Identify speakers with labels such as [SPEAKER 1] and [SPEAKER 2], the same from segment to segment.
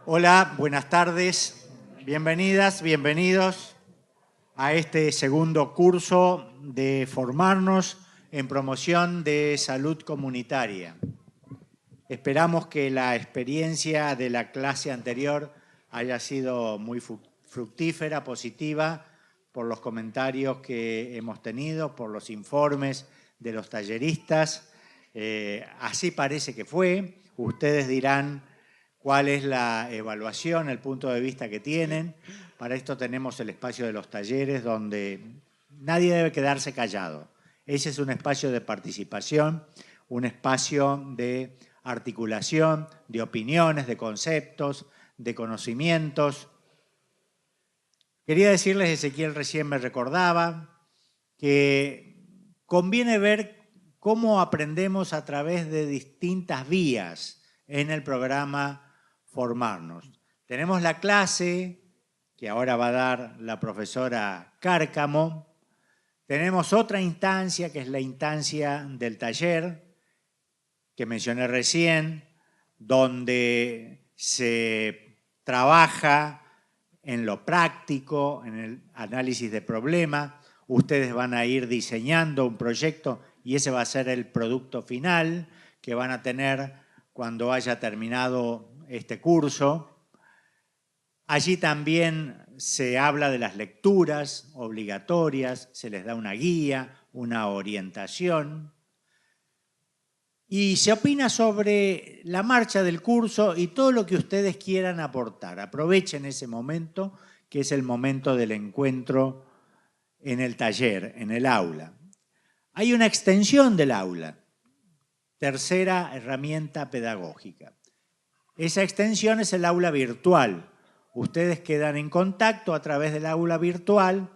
[SPEAKER 1] Hola, buenas tardes, bienvenidas, bienvenidos a este segundo curso de formarnos en promoción de salud comunitaria. Esperamos que la experiencia de la clase anterior haya sido muy fructífera, positiva, por los comentarios que hemos tenido, por los informes de los talleristas. Así parece que fue. Ustedes dirán cuál es la evaluación, el punto de vista que tienen. Para esto tenemos el espacio de los talleres, donde nadie debe quedarse callado. Ese es un espacio de participación, un espacio de articulación, de opiniones, de conceptos, de conocimientos. Quería decirles, Ezequiel recién me recordaba, que conviene ver cómo aprendemos a través de distintas vías en el programa Formarnos. Tenemos la clase que ahora va a dar la profesora Cárcamo. Tenemos otra instancia que es la instancia del taller que mencioné recién, donde se trabaja en lo práctico, en el análisis de problema. Ustedes van a ir diseñando un proyecto y ese va a ser el producto final que van a tener cuando haya terminado este curso. Allí también se habla de las lecturas obligatorias, se les da una guía, una orientación y se opina sobre la marcha del curso y todo lo que ustedes quieran aportar. Aprovechen ese momento, que es el momento del encuentro en el taller, en el aula. Hay una extensión del aula, tercera herramienta pedagógica. Esa extensión es el aula virtual. Ustedes quedan en contacto a través del aula virtual.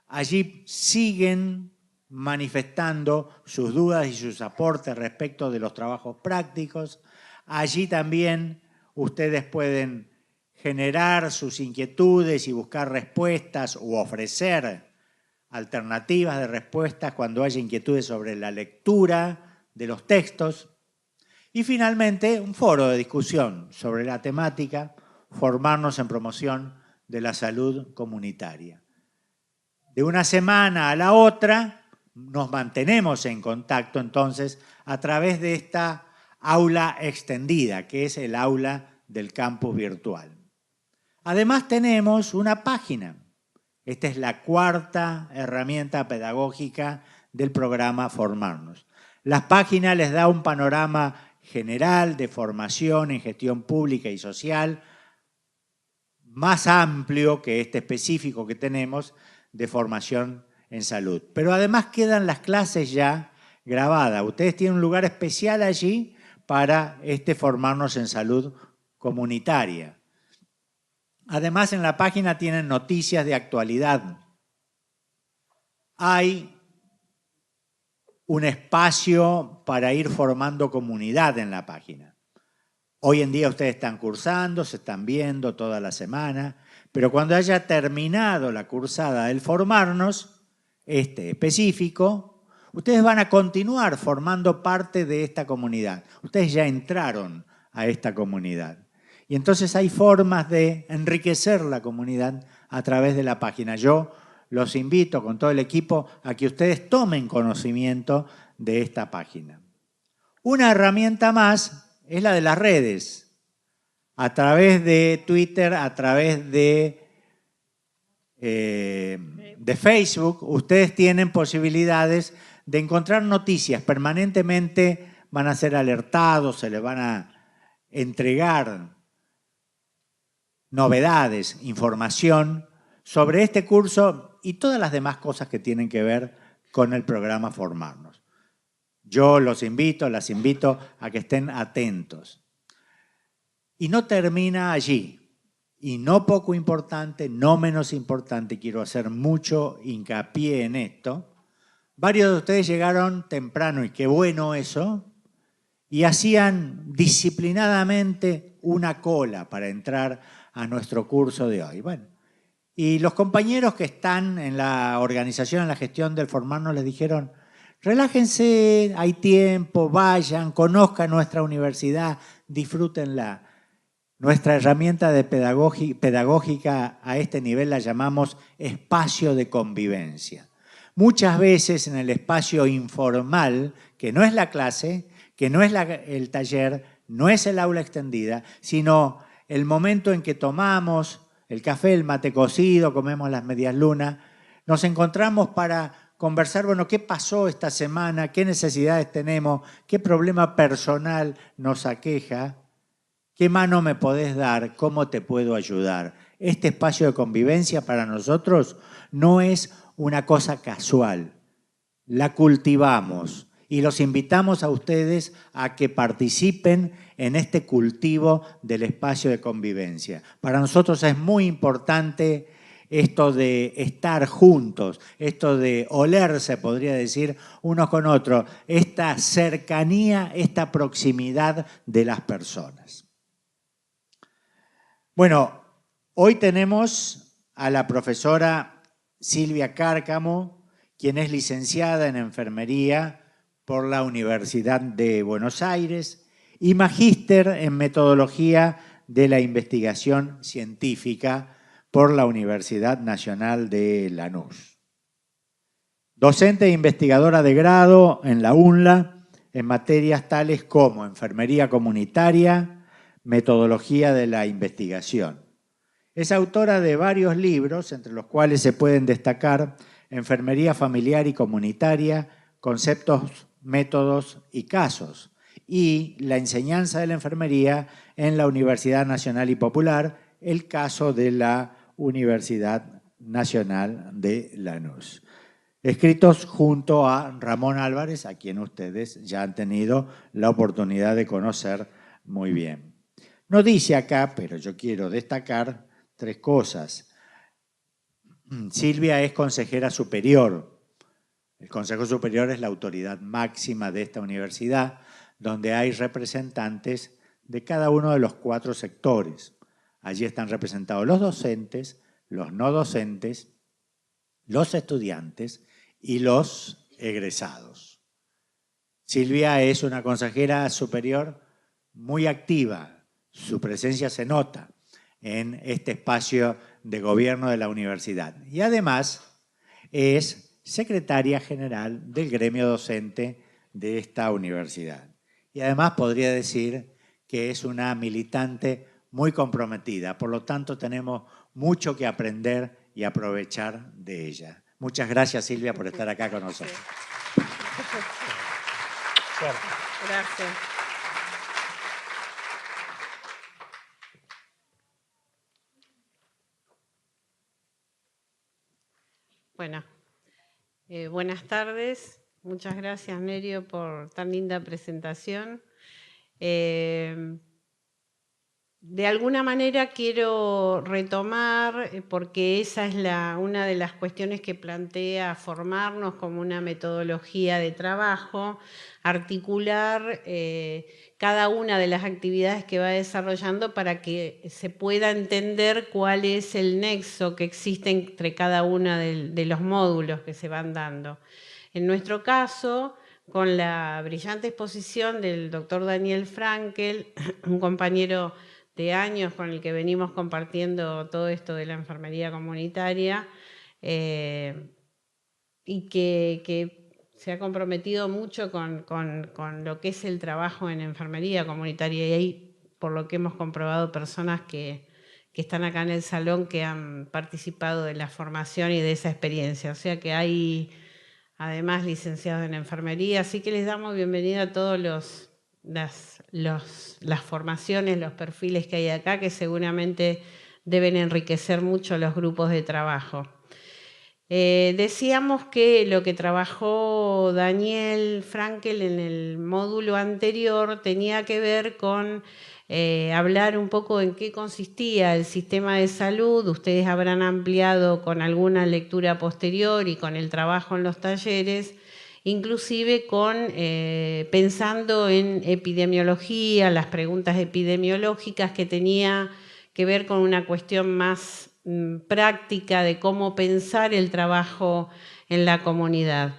[SPEAKER 1] Allí siguen manifestando sus dudas y sus aportes respecto de los trabajos prácticos. Allí también ustedes pueden generar sus inquietudes y buscar respuestas u ofrecer alternativas de respuestas cuando haya inquietudes sobre la lectura de los textos. Y finalmente, un foro de discusión sobre la temática, formarnos en promoción de la salud comunitaria. De una semana a la otra nos mantenemos en contacto entonces a través de esta aula extendida, que es el aula del campus virtual. Además tenemos una página. Esta es la cuarta herramienta pedagógica del programa Formarnos. La página les da un panorama general de formación en gestión pública y social, más amplio que este específico que tenemos de formación en salud. Pero además quedan las clases ya grabadas. Ustedes tienen un lugar especial allí para Formarnos en salud comunitaria. Además, en la página tienen noticias de actualidad. Hay un espacio para ir formando comunidad en la página. Hoy en día ustedes están cursando, se están viendo toda la semana, pero cuando haya terminado la cursada del Formarnos, específico, ustedes van a continuar formando parte de esta comunidad. Ustedes ya entraron a esta comunidad. Y entonces hay formas de enriquecer la comunidad a través de la página. Yo los invito con todo el equipo a que ustedes tomen conocimiento de esta página. Una herramienta más es la de las redes. A través de Twitter, a través de Facebook, ustedes tienen posibilidades de encontrar noticias. Permanentemente van a ser alertados, se les van a entregar novedades, información sobre este curso y todas las demás cosas que tienen que ver con el programa Formarnos. Yo los invito, las invito a que estén atentos. Y no termina allí. Y no poco importante, no menos importante, quiero hacer mucho hincapié en esto, varios de ustedes llegaron temprano, y qué bueno eso, y hacían disciplinadamente una cola para entrar a nuestro curso de hoy. Bueno, y los compañeros que están en la organización, en la gestión del Formarnos, les dijeron, relájense, hay tiempo, vayan, conozcan nuestra universidad, disfrútenla. Nuestra herramienta de pedagógica a este nivel la llamamos espacio de convivencia. Muchas veces en el espacio informal, que no es la clase, que no es el taller, no es el aula extendida, sino el momento en que tomamos el café, el mate cocido, comemos las medias lunas, nos encontramos para conversar, bueno, ¿qué pasó esta semana? ¿Qué necesidades tenemos? ¿Qué problema personal nos aqueja? ¿Qué mano me podés dar? ¿Cómo te puedo ayudar? Este espacio de convivencia para nosotros no es una cosa casual. La cultivamos y los invitamos a ustedes a que participen en este cultivo del espacio de convivencia. Para nosotros es muy importante esto de estar juntos, esto de olerse, podría decir, unos con otros, esta cercanía, esta proximidad de las personas. Bueno, hoy tenemos a la profesora Silvia Cárcamo, quien es licenciada en enfermería por la Universidad de Buenos Aires y magíster en metodología de la investigación científica por la Universidad Nacional de Lanús. Docente e investigadora de grado en la UNLA en materias tales como enfermería comunitaria, metodología de la investigación. Es autora de varios libros, entre los cuales se pueden destacar Enfermería familiar y comunitaria, conceptos, métodos y casos, y La enseñanza de la enfermería en la Universidad Nacional y Popular, el caso de la Universidad Nacional de Lanús. Escritos junto a Ramón Álvarez, a quien ustedes ya han tenido la oportunidad de conocer muy bien. No dice acá, pero yo quiero destacar 3 cosas. Silvia es consejera superior. El Consejo Superior es la autoridad máxima de esta universidad, donde hay representantes de cada uno de los 4 sectores. Allí están representados los docentes, los no docentes, los estudiantes y los egresados. Silvia es una consejera superior muy activa. Su presencia se nota en este espacio de gobierno de la universidad. Y además es secretaria general del gremio docente de esta universidad. Y además podría decir que es una militante muy comprometida. Por lo tanto, tenemos mucho que aprender y aprovechar de ella. Muchas gracias, Silvia, por estar acá con nosotros.
[SPEAKER 2] Gracias. Bueno, buenas tardes. Muchas gracias, Nerio, por tan linda presentación. De alguna manera quiero retomar, porque esa es una de las cuestiones que plantea Formarnos como una metodología de trabajo, articular cada una de las actividades que va desarrollando para que se pueda entender cuál es el nexo que existe entre cada uno de los módulos que se van dando. En nuestro caso, con la brillante exposición del doctor Daniel Frankel, un compañero de años con el que venimos compartiendo todo esto de la enfermería comunitaria y que se ha comprometido mucho con lo que es el trabajo en enfermería comunitaria, y ahí, por lo que hemos comprobado, personas que están acá en el salón que han participado de la formación y de esa experiencia. O sea que hay además licenciados en enfermería, así que les damos bienvenida a todos las formaciones, los perfiles que hay acá, que seguramente deben enriquecer mucho los grupos de trabajo. Decíamos que lo que trabajó Daniel Frankel en el módulo anterior tenía que ver con hablar un poco en qué consistía el sistema de salud. Ustedes habrán ampliado con alguna lectura posterior y con el trabajo en los talleres, inclusive pensando en epidemiología, las preguntas epidemiológicas que tenía que ver con una cuestión más práctica de cómo pensar el trabajo en la comunidad.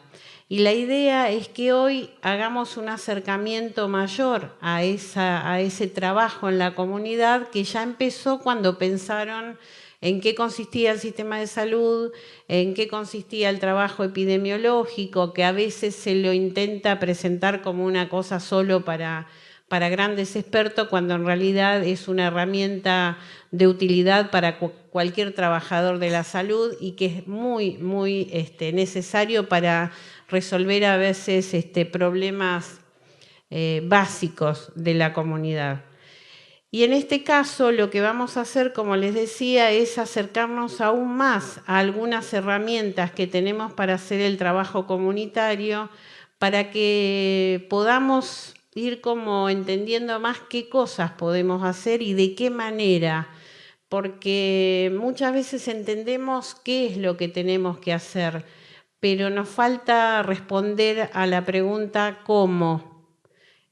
[SPEAKER 2] Y la idea es que hoy hagamos un acercamiento mayor a ese trabajo en la comunidad que ya empezó cuando pensaron en qué consistía el sistema de salud, en qué consistía el trabajo epidemiológico, que a veces se lo intenta presentar como una cosa solo para grandes expertos, cuando en realidad es una herramienta de utilidad para cualquier trabajador de la salud y que es muy, muy necesario para resolver a veces problemas básicos de la comunidad. Y en este caso lo que vamos a hacer, como les decía, es acercarnos aún más a algunas herramientas que tenemos para hacer el trabajo comunitario, para que podamos ir como entendiendo más qué cosas podemos hacer y de qué manera, porque muchas veces entendemos qué es lo que tenemos que hacer, pero nos falta responder a la pregunta ¿cómo?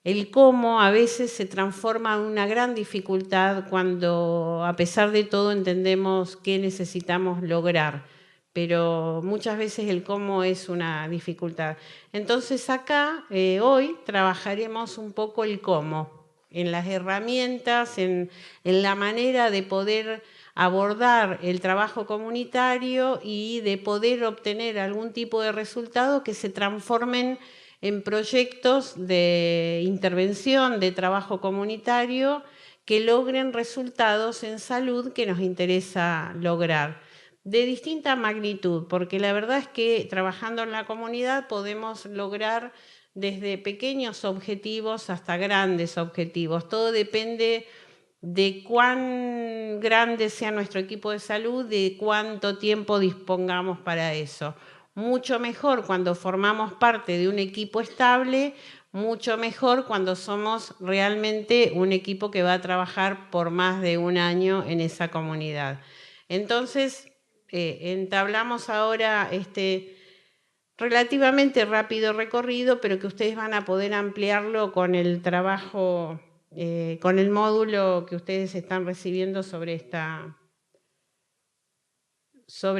[SPEAKER 2] El cómo a veces se transforma en una gran dificultad cuando, a pesar de todo, entendemos qué necesitamos lograr, pero muchas veces el cómo es una dificultad. Entonces acá, hoy, trabajaremos un poco el cómo, en las herramientas, en la manera de poder abordar el trabajo comunitario y de poder obtener algún tipo de resultado que se transformen en proyectos de intervención, de trabajo comunitario, que logren resultados en salud que nos interesa lograr, de distinta magnitud, porque la verdad es que trabajando en la comunidad podemos lograr desde pequeños objetivos hasta grandes objetivos. Todo depende de cuán grande sea nuestro equipo de salud, de cuánto tiempo dispongamos para eso. Mucho mejor cuando formamos parte de un equipo estable, mucho mejor cuando somos realmente un equipo que va a trabajar por más de un año en esa comunidad. Entonces, entablamos ahora este relativamente rápido recorrido, pero que ustedes van a poder ampliarlo con el trabajo, con el módulo que ustedes están recibiendo sobre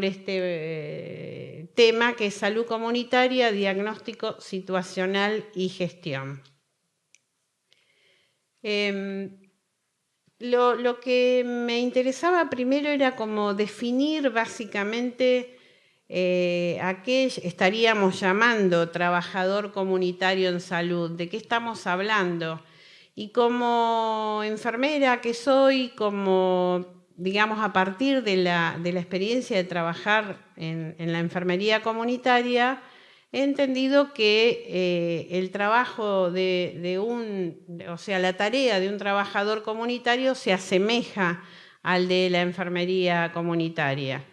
[SPEAKER 2] este tema, que es salud comunitaria, diagnóstico situacional y gestión. Lo que me interesaba primero era como definir básicamente a qué estaríamos llamando trabajador comunitario en salud, de qué estamos hablando. Y como enfermera que soy, como digamos a partir de la experiencia de trabajar en la enfermería comunitaria, he entendido que el trabajo o sea, la tarea de un trabajador comunitario se asemeja al de la enfermería comunitaria.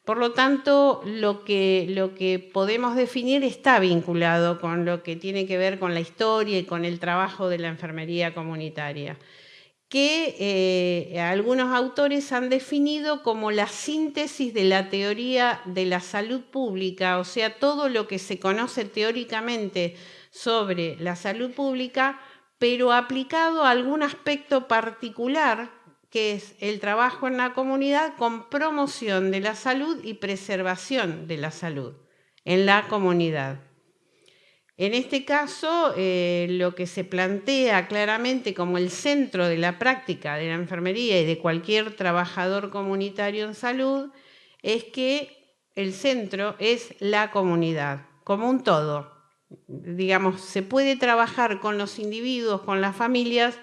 [SPEAKER 2] Por lo tanto, lo que podemos definir está vinculado con lo que tiene que ver con la historia y con el trabajo de la enfermería comunitaria, que algunos autores han definido como la síntesis de la teoría de la salud pública, o sea, todo lo que se conoce teóricamente sobre la salud pública, pero aplicado a algún aspecto particular, que es el trabajo en la comunidad con promoción de la salud y preservación de la salud en la comunidad. En este caso, lo que se plantea claramente como el centro de la práctica de la enfermería y de cualquier trabajador comunitario en salud es que el centro es la comunidad, como un todo. Digamos, se puede trabajar con los individuos, con las familias,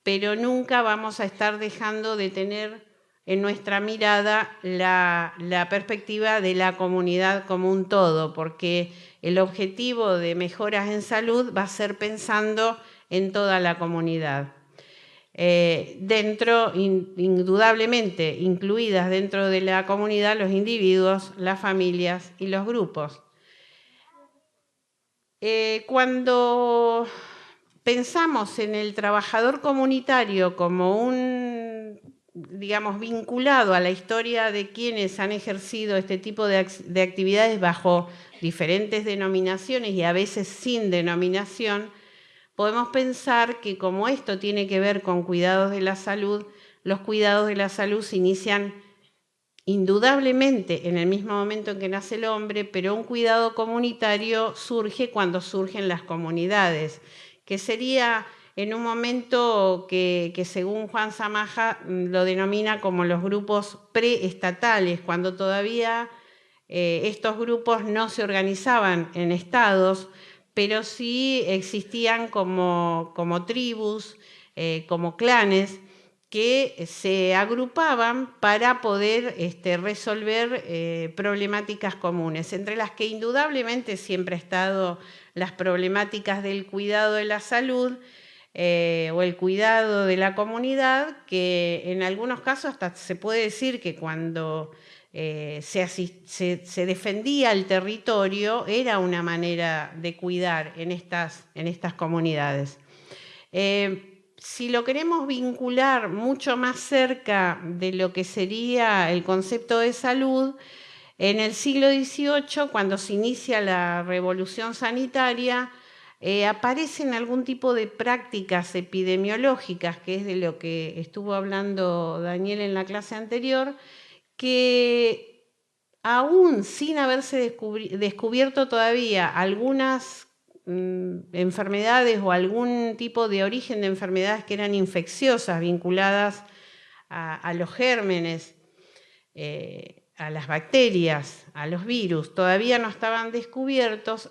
[SPEAKER 2] pero nunca vamos a estar dejando de tener en nuestra mirada la perspectiva de la comunidad como un todo, porque el objetivo de mejoras en salud va a ser pensando en toda la comunidad. Indudablemente, incluidas dentro de la comunidad los individuos, las familias y los grupos. Cuando pensamos en el trabajador comunitario como un, digamos, vinculado a la historia de quienes han ejercido este tipo de actividades bajo diferentes denominaciones y a veces sin denominación, podemos pensar que como esto tiene que ver con cuidados de la salud, los cuidados de la salud se inician indudablemente en el mismo momento en que nace el hombre, pero un cuidado comunitario surge cuando surgen las comunidades, que sería en un momento que según Juan Zamaja lo denomina como los grupos preestatales, cuando todavía estos grupos no se organizaban en estados, pero sí existían como tribus, como clanes, que se agrupaban para poder resolver problemáticas comunes, entre las que indudablemente siempre ha estado las problemáticas del cuidado de la salud o el cuidado de la comunidad, que en algunos casos hasta se puede decir que cuando se defendía el territorio era una manera de cuidar en estas comunidades. Si lo queremos vincular mucho más cerca de lo que sería el concepto de salud, en el siglo XVIII, cuando se inicia la revolución sanitaria, aparecen algún tipo de prácticas epidemiológicas, que es de lo que estuvo hablando Daniel en la clase anterior, que aún sin haberse descubierto todavía algunas enfermedades o algún tipo de origen de enfermedades que eran infecciosas vinculadas a los gérmenes, a las bacterias, a los virus, todavía no estaban descubiertos,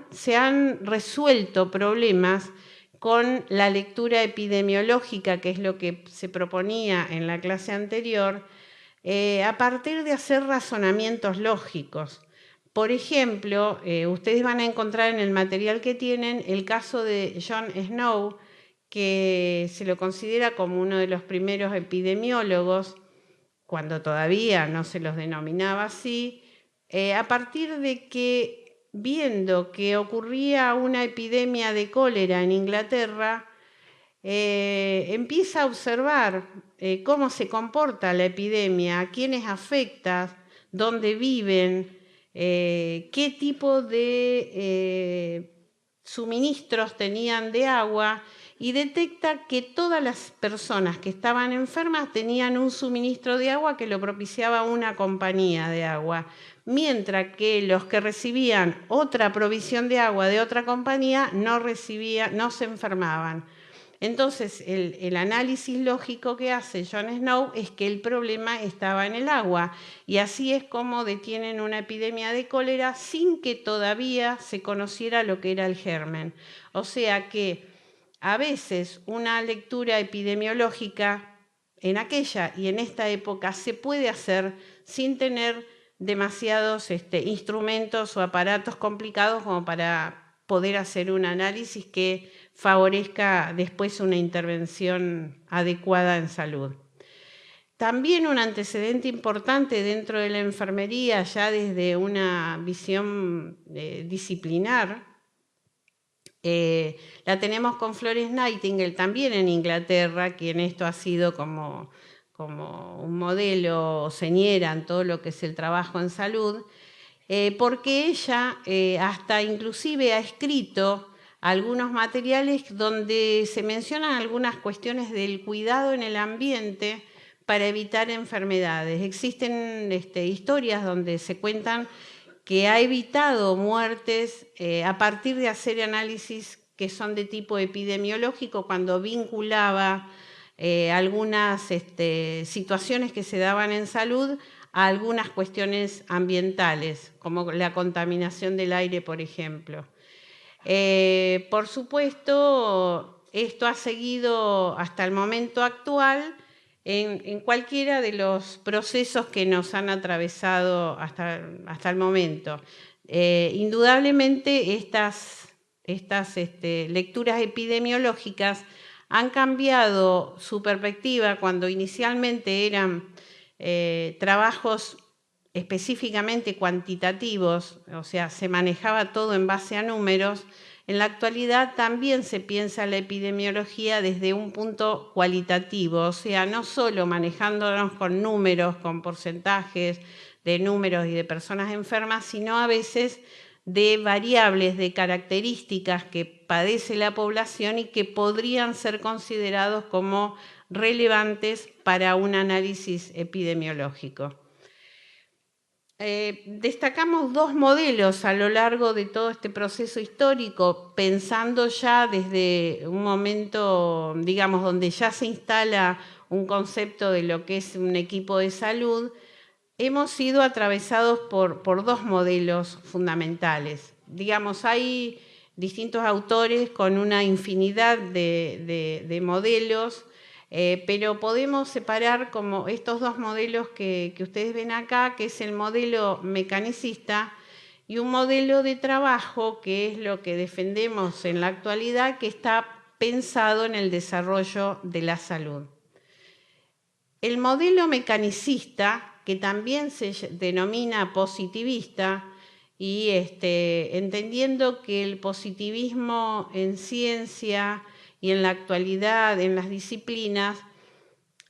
[SPEAKER 2] se han resuelto problemas con la lectura epidemiológica, que es lo que se proponía en la clase anterior, a partir de hacer razonamientos lógicos. Por ejemplo, ustedes van a encontrar en el material que tienen el caso de John Snow, que se lo considera como uno de los primeros epidemiólogos, cuando todavía no se los denominaba así, a partir de que, viendo que ocurría una epidemia de cólera en Inglaterra, empieza a observar cómo se comporta la epidemia, a quiénes afecta, dónde viven, qué tipo de suministros tenían de agua, y detecta que todas las personas que estaban enfermas tenían un suministro de agua que lo propiciaba una compañía de agua, mientras que los que recibían otra provisión de agua de otra compañía no se enfermaban. Entonces, el análisis lógico que hace John Snow es que el problema estaba en el agua, y así es como detienen una epidemia de cólera sin que todavía se conociera lo que era el germen. O sea que a veces una lectura epidemiológica en aquella y en esta época se puede hacer sin tener demasiados instrumentos o aparatos complicados como para poder hacer un análisis que favorezca después una intervención adecuada en salud. También un antecedente importante dentro de la enfermería, ya desde una visión disciplinar, la tenemos con Florence Nightingale, también en Inglaterra, quien esto ha sido como un modelo señera en todo lo que es el trabajo en salud, porque ella hasta inclusive ha escrito algunos materiales donde se mencionan algunas cuestiones del cuidado en el ambiente para evitar enfermedades. Existen historias donde se cuentan que ha evitado muertes a partir de hacer análisis que son de tipo epidemiológico, cuando vinculaba algunas situaciones que se daban en salud a algunas cuestiones ambientales, como la contaminación del aire, por ejemplo. Por supuesto, esto ha seguido hasta el momento actual en cualquiera de los procesos que nos han atravesado hasta el momento. Indudablemente estas lecturas epidemiológicas han cambiado su perspectiva. Cuando inicialmente eran trabajos específicamente cuantitativos, o sea, se manejaba todo en base a números, en la actualidad también se piensa la epidemiología desde un punto cualitativo, o sea, no solo manejándonos con números, con porcentajes de números y de personas enfermas, sino a veces de variables, de características que padece la población y que podrían ser considerados como relevantes para un análisis epidemiológico. Destacamos dos modelos a lo largo de todo este proceso histórico, pensando ya desde un momento, digamos, donde ya se instala un concepto de lo que es un equipo de salud. Hemos sido atravesados por dos modelos fundamentales. Digamos, hay distintos autores con una infinidad de modelos, pero podemos separar como estos dos modelos que ustedes ven acá, que es el modelo mecanicista y un modelo de trabajo, que es lo que defendemos en la actualidad, que está pensado en el desarrollo de la salud. El modelo mecanicista, que también se denomina positivista, y entendiendo que el positivismo en ciencia y en la actualidad, en las disciplinas,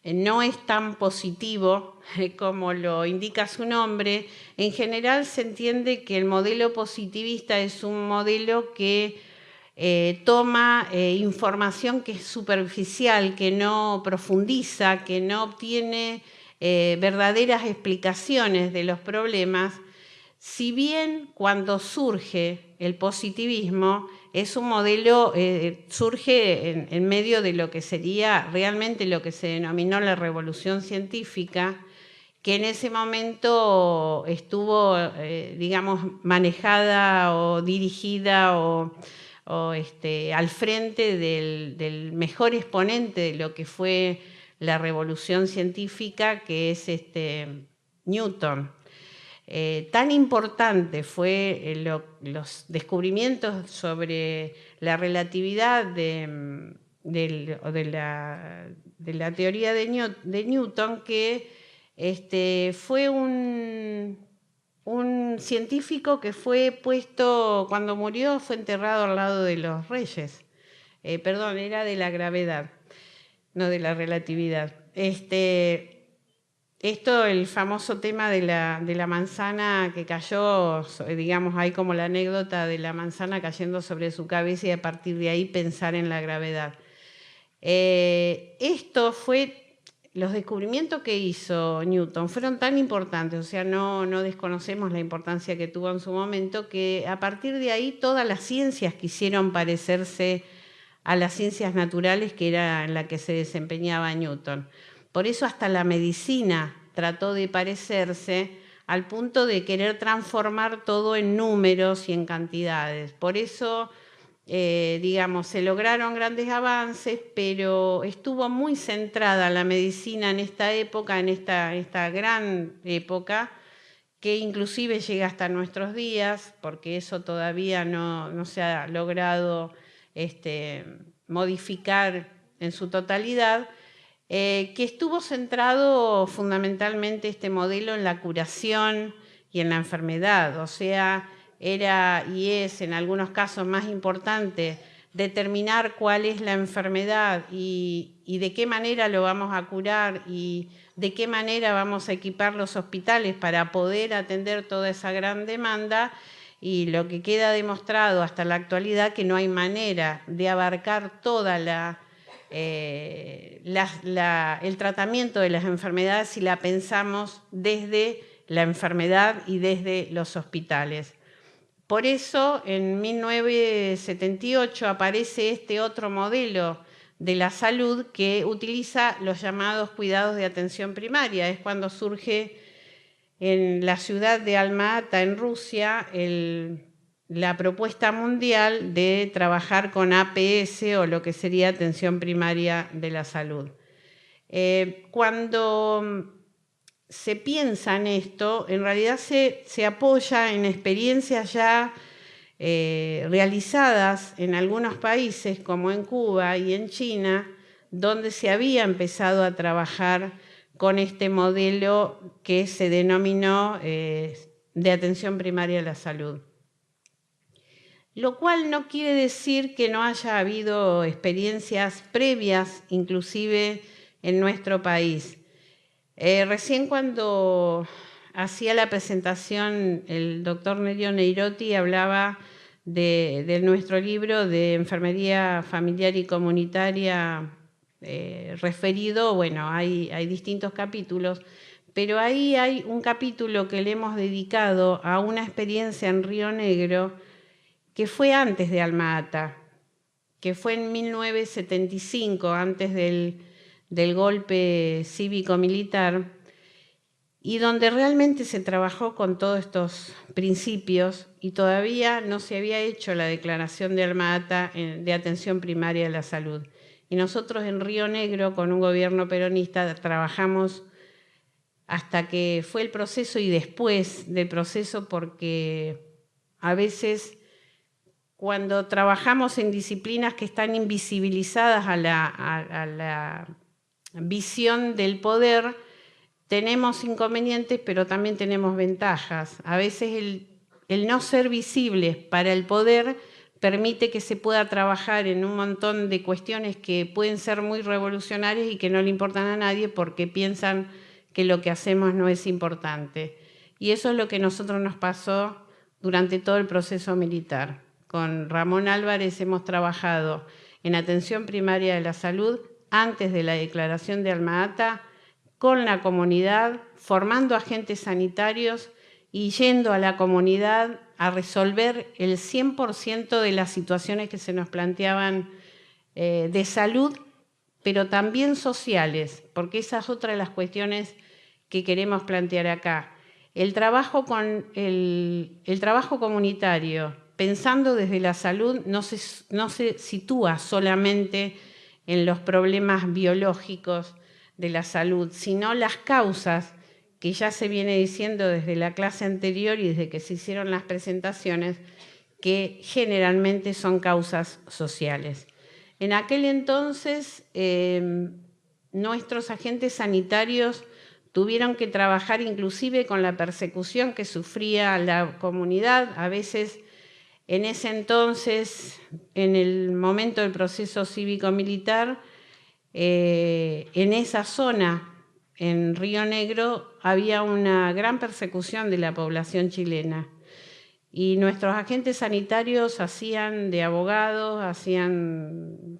[SPEAKER 2] no es tan positivo como lo indica su nombre, en general se entiende que el modelo positivista es un modelo que toma información que es superficial, que no profundiza, que no obtiene verdaderas explicaciones de los problemas, si bien cuando surge el positivismo es un modelo, surge en medio de lo que sería realmente lo que se denominó la revolución científica, que en ese momento estuvo, digamos, manejada o dirigida o al frente del mejor exponente de lo que fue la revolución científica, que es Newton. Tan importante fue los descubrimientos sobre la relatividad de la teoría de Newton que fue un científico que fue puesto, cuando murió, fue enterrado al lado de los reyes. Perdón, era de la gravedad, no de la relatividad. Esto, el famoso tema de la manzana que cayó, digamos, hay como la anécdota de la manzana cayendo sobre su cabeza y a partir de ahí pensar en la gravedad. Los descubrimientos que hizo Newton fueron tan importantes, o sea, no desconocemos la importancia que tuvo en su momento, que a partir de ahí todas las ciencias quisieron parecerse a las ciencias naturales, que era en la que se desempeñaba Newton. Por eso hasta la medicina trató de parecerse al punto de querer transformar todo en números y en cantidades. Por eso, digamos, se lograron grandes avances, pero estuvo muy centrada la medicina en esta época, en esta gran época, que inclusive llega hasta nuestros días, porque eso todavía no se ha logrado modificar en su totalidad, que estuvo centrado fundamentalmente este modelo en la curación y en la enfermedad, o sea, era y es en algunos casos más importante determinar cuál es la enfermedad y de qué manera lo vamos a curar y de qué manera vamos a equipar los hospitales para poder atender toda esa gran demanda, y lo que queda demostrado hasta la actualidad que no hay manera de abarcar toda el tratamiento de las enfermedades si la pensamos desde la enfermedad y desde los hospitales. Por eso, en 1978 aparece este otro modelo de la salud que utiliza los llamados cuidados de atención primaria. Es cuando surge en la ciudad de Alma-Ata, en Rusia, la propuesta mundial de trabajar con APS, o lo que sería atención primaria de la salud. Cuando se piensa en esto, en realidad se apoya en experiencias ya realizadas en algunos países, como en Cuba y en China, donde se había empezado a trabajar con este modelo que se denominó de atención primaria a la salud. lo cual no quiere decir que no haya habido experiencias previas, inclusive en nuestro país. Recién cuando hacía la presentación el doctor Nerio Neirotti hablaba de nuestro libro de Enfermería Familiar y Comunitaria referido, bueno, hay distintos capítulos, pero ahí hay un capítulo que le hemos dedicado a una experiencia en Río Negro que fue antes de Alma Ata, que fue en 1975, antes del golpe cívico-militar, y donde realmente se trabajó con todos estos principios y todavía no se había hecho la declaración de Alma Ata de atención primaria de la salud. Y nosotros en Río Negro, con un gobierno peronista, trabajamos hasta que fue el proceso y después del proceso, porque a veces cuando trabajamos en disciplinas que están invisibilizadas a la visión del poder, tenemos inconvenientes, pero también tenemos ventajas. A veces el no ser visibles para el poder permite que se pueda trabajar en un montón de cuestiones que pueden ser muy revolucionarias y que no le importan a nadie porque piensan que lo que hacemos no es importante. Y eso es lo que a nosotros nos pasó durante todo el proceso militar. Con Ramón Álvarez hemos trabajado en atención primaria de la salud antes de la declaración de Alma Ata, con la comunidad, formando agentes sanitarios y yendo a la comunidad a resolver el 100% de las situaciones que se nos planteaban de salud, pero también sociales, porque esa es otra de las cuestiones que queremos plantear acá. El trabajo comunitario, pensando desde la salud, no se sitúa solamente en los problemas biológicos de la salud, sino las causas que ya se viene diciendo desde la clase anterior y desde que se hicieron las presentaciones, que generalmente son causas sociales. En aquel entonces, nuestros agentes sanitarios tuvieron que trabajar inclusive con la persecución que sufría la comunidad. A veces, en ese entonces, en el momento del proceso cívico-militar, en esa zona, en Río Negro, había una gran persecución de la población chilena. Y nuestros agentes sanitarios hacían de abogados,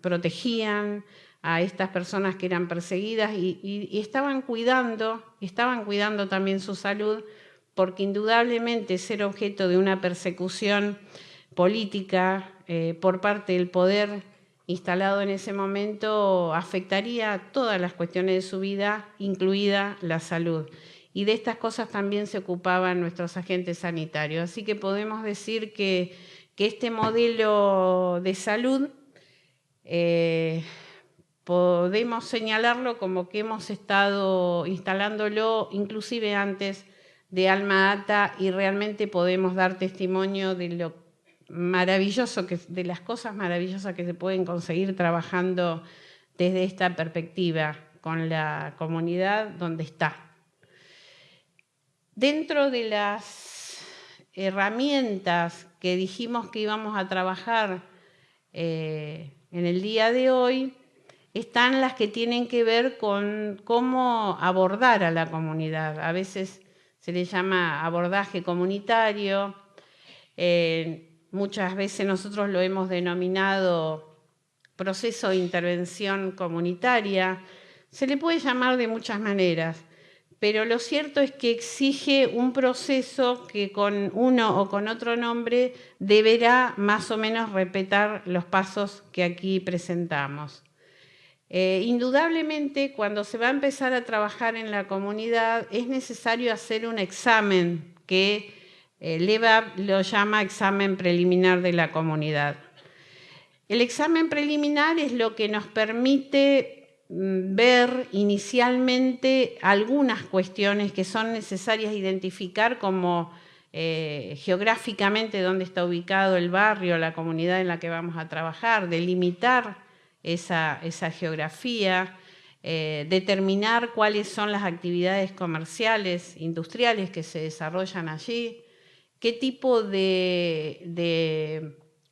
[SPEAKER 2] protegían a estas personas que eran perseguidas y estaban cuidando también su salud, porque indudablemente ser objeto de una persecución política por parte del poder instalado en ese momento afectaría todas las cuestiones de su vida, incluida la salud. Y de estas cosas también se ocupaban nuestros agentes sanitarios. Así que podemos decir que este modelo de salud podemos señalarlo como que hemos estado instalándolo inclusive antes de Alma Ata y realmente podemos dar testimonio de lo maravilloso, de las cosas maravillosas que se pueden conseguir trabajando desde esta perspectiva con la comunidad donde está. Dentro de las herramientas que dijimos que íbamos a trabajar en el día de hoy, están las que tienen que ver con cómo abordar a la comunidad. A veces se le llama abordaje comunitario, muchas veces nosotros lo hemos denominado proceso de intervención comunitaria. Se le puede llamar de muchas maneras, pero lo cierto es que exige un proceso que con uno o con otro nombre deberá más o menos respetar los pasos que aquí presentamos. Indudablemente, cuando se va a empezar a trabajar en la comunidad, es necesario hacer un examen que LEVA lo llama examen preliminar de la comunidad. El examen preliminar es lo que nos permite ver inicialmente algunas cuestiones que son necesarias identificar como geográficamente dónde está ubicado el barrio, la comunidad en la que vamos a trabajar, delimitar esa geografía, determinar cuáles son las actividades comerciales, industriales que se desarrollan allí, qué tipo de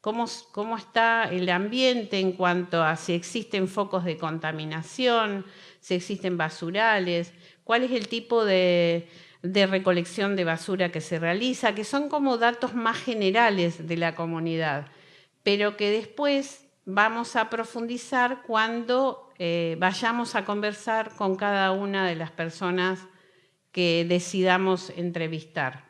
[SPEAKER 2] cómo está el ambiente en cuanto a si existen focos de contaminación, si existen basurales, cuál es el tipo de recolección de basura que se realiza, que son como datos más generales de la comunidad, pero que después vamos a profundizar cuando vayamos a conversar con cada una de las personas que decidamos entrevistar.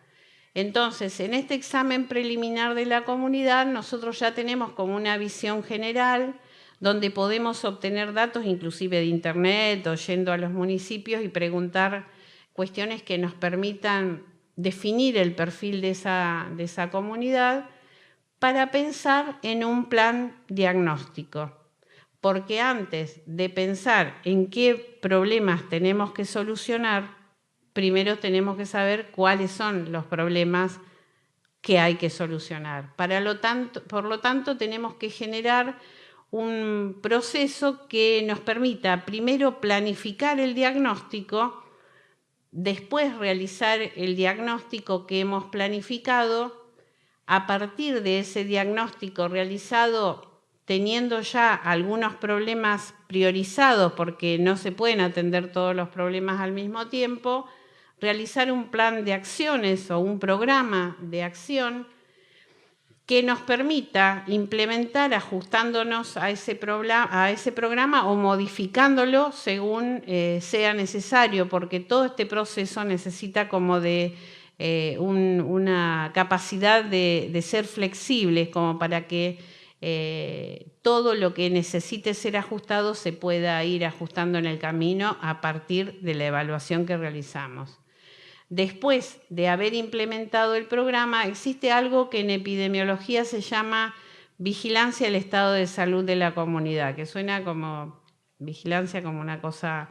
[SPEAKER 2] Entonces, en este examen preliminar de la comunidad, nosotros ya tenemos como una visión general donde podemos obtener datos inclusive de internet o yendo a los municipios y preguntar cuestiones que nos permitan definir el perfil de esa comunidad para pensar en un plan diagnóstico. Porque antes de pensar en qué problemas tenemos que solucionar, primero tenemos que saber cuáles son los problemas que hay que solucionar. Por lo tanto, tenemos que generar un proceso que nos permita primero planificar el diagnóstico, después realizar el diagnóstico que hemos planificado. A partir de ese diagnóstico realizado, teniendo ya algunos problemas priorizados, porque no se pueden atender todos los problemas al mismo tiempo, realizar un plan de acciones o un programa de acción que nos permita implementar ajustándonos a ese programa o modificándolo según sea necesario, porque todo este proceso necesita como de una capacidad de ser flexibles, como para que todo lo que necesite ser ajustado se pueda ir ajustando en el camino a partir de la evaluación que realizamos. Después de haber implementado el programa, existe algo que en epidemiología se llama vigilancia del estado de salud de la comunidad, que suena como vigilancia como una cosa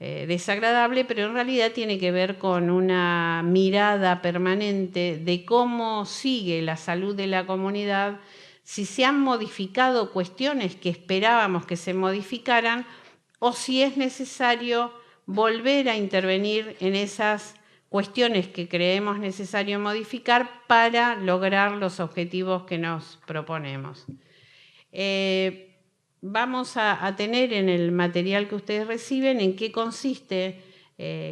[SPEAKER 2] desagradable, pero en realidad tiene que ver con una mirada permanente de cómo sigue la salud de la comunidad, si se han modificado cuestiones que esperábamos que se modificaran o si es necesario volver a intervenir en esas cuestiones que creemos necesario modificar para lograr los objetivos que nos proponemos. Vamos a tener en el material que ustedes reciben en qué consiste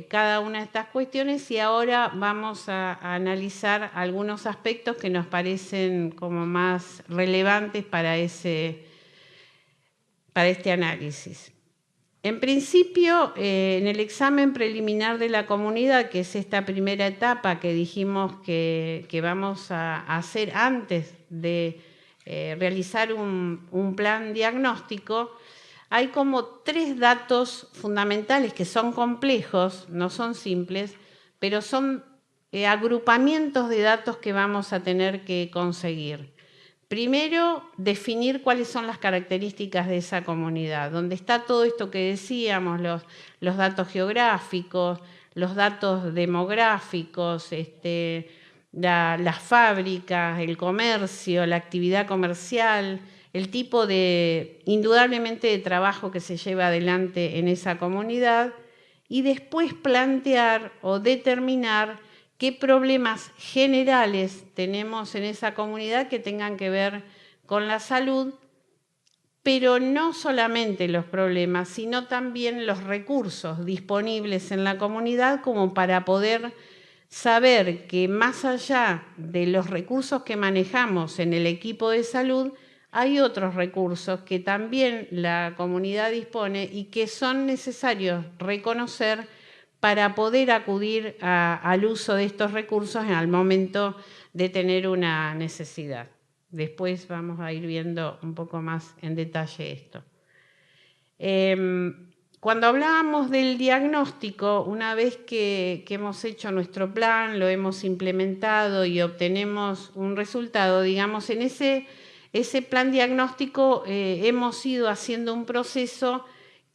[SPEAKER 2] cada una de estas cuestiones y ahora vamos a analizar algunos aspectos que nos parecen como más relevantes para este análisis. En principio, en el examen preliminar de la comunidad, que es esta primera etapa que dijimos que vamos a hacer antes de realizar un plan diagnóstico, hay como 3 datos fundamentales que son complejos, no son simples, pero son agrupamientos de datos que vamos a tener que conseguir. Primero, definir cuáles son las características de esa comunidad, donde está todo esto que decíamos, los datos geográficos, los datos demográficos, las fábricas, el comercio, la actividad comercial, el tipo indudablemente de trabajo que se lleva adelante en esa comunidad y después plantear o determinar qué problemas generales tenemos en esa comunidad que tengan que ver con la salud, pero no solamente los problemas, sino también los recursos disponibles en la comunidad como para poder saber que más allá de los recursos que manejamos en el equipo de salud, hay otros recursos que también la comunidad dispone y que son necesarios reconocer para poder acudir al uso de estos recursos al momento de tener una necesidad. Después vamos a ir viendo un poco más en detalle esto. Cuando hablábamos del diagnóstico, una vez que hemos hecho nuestro plan, lo hemos implementado y obtenemos un resultado, digamos, en ese plan diagnóstico hemos ido haciendo un proceso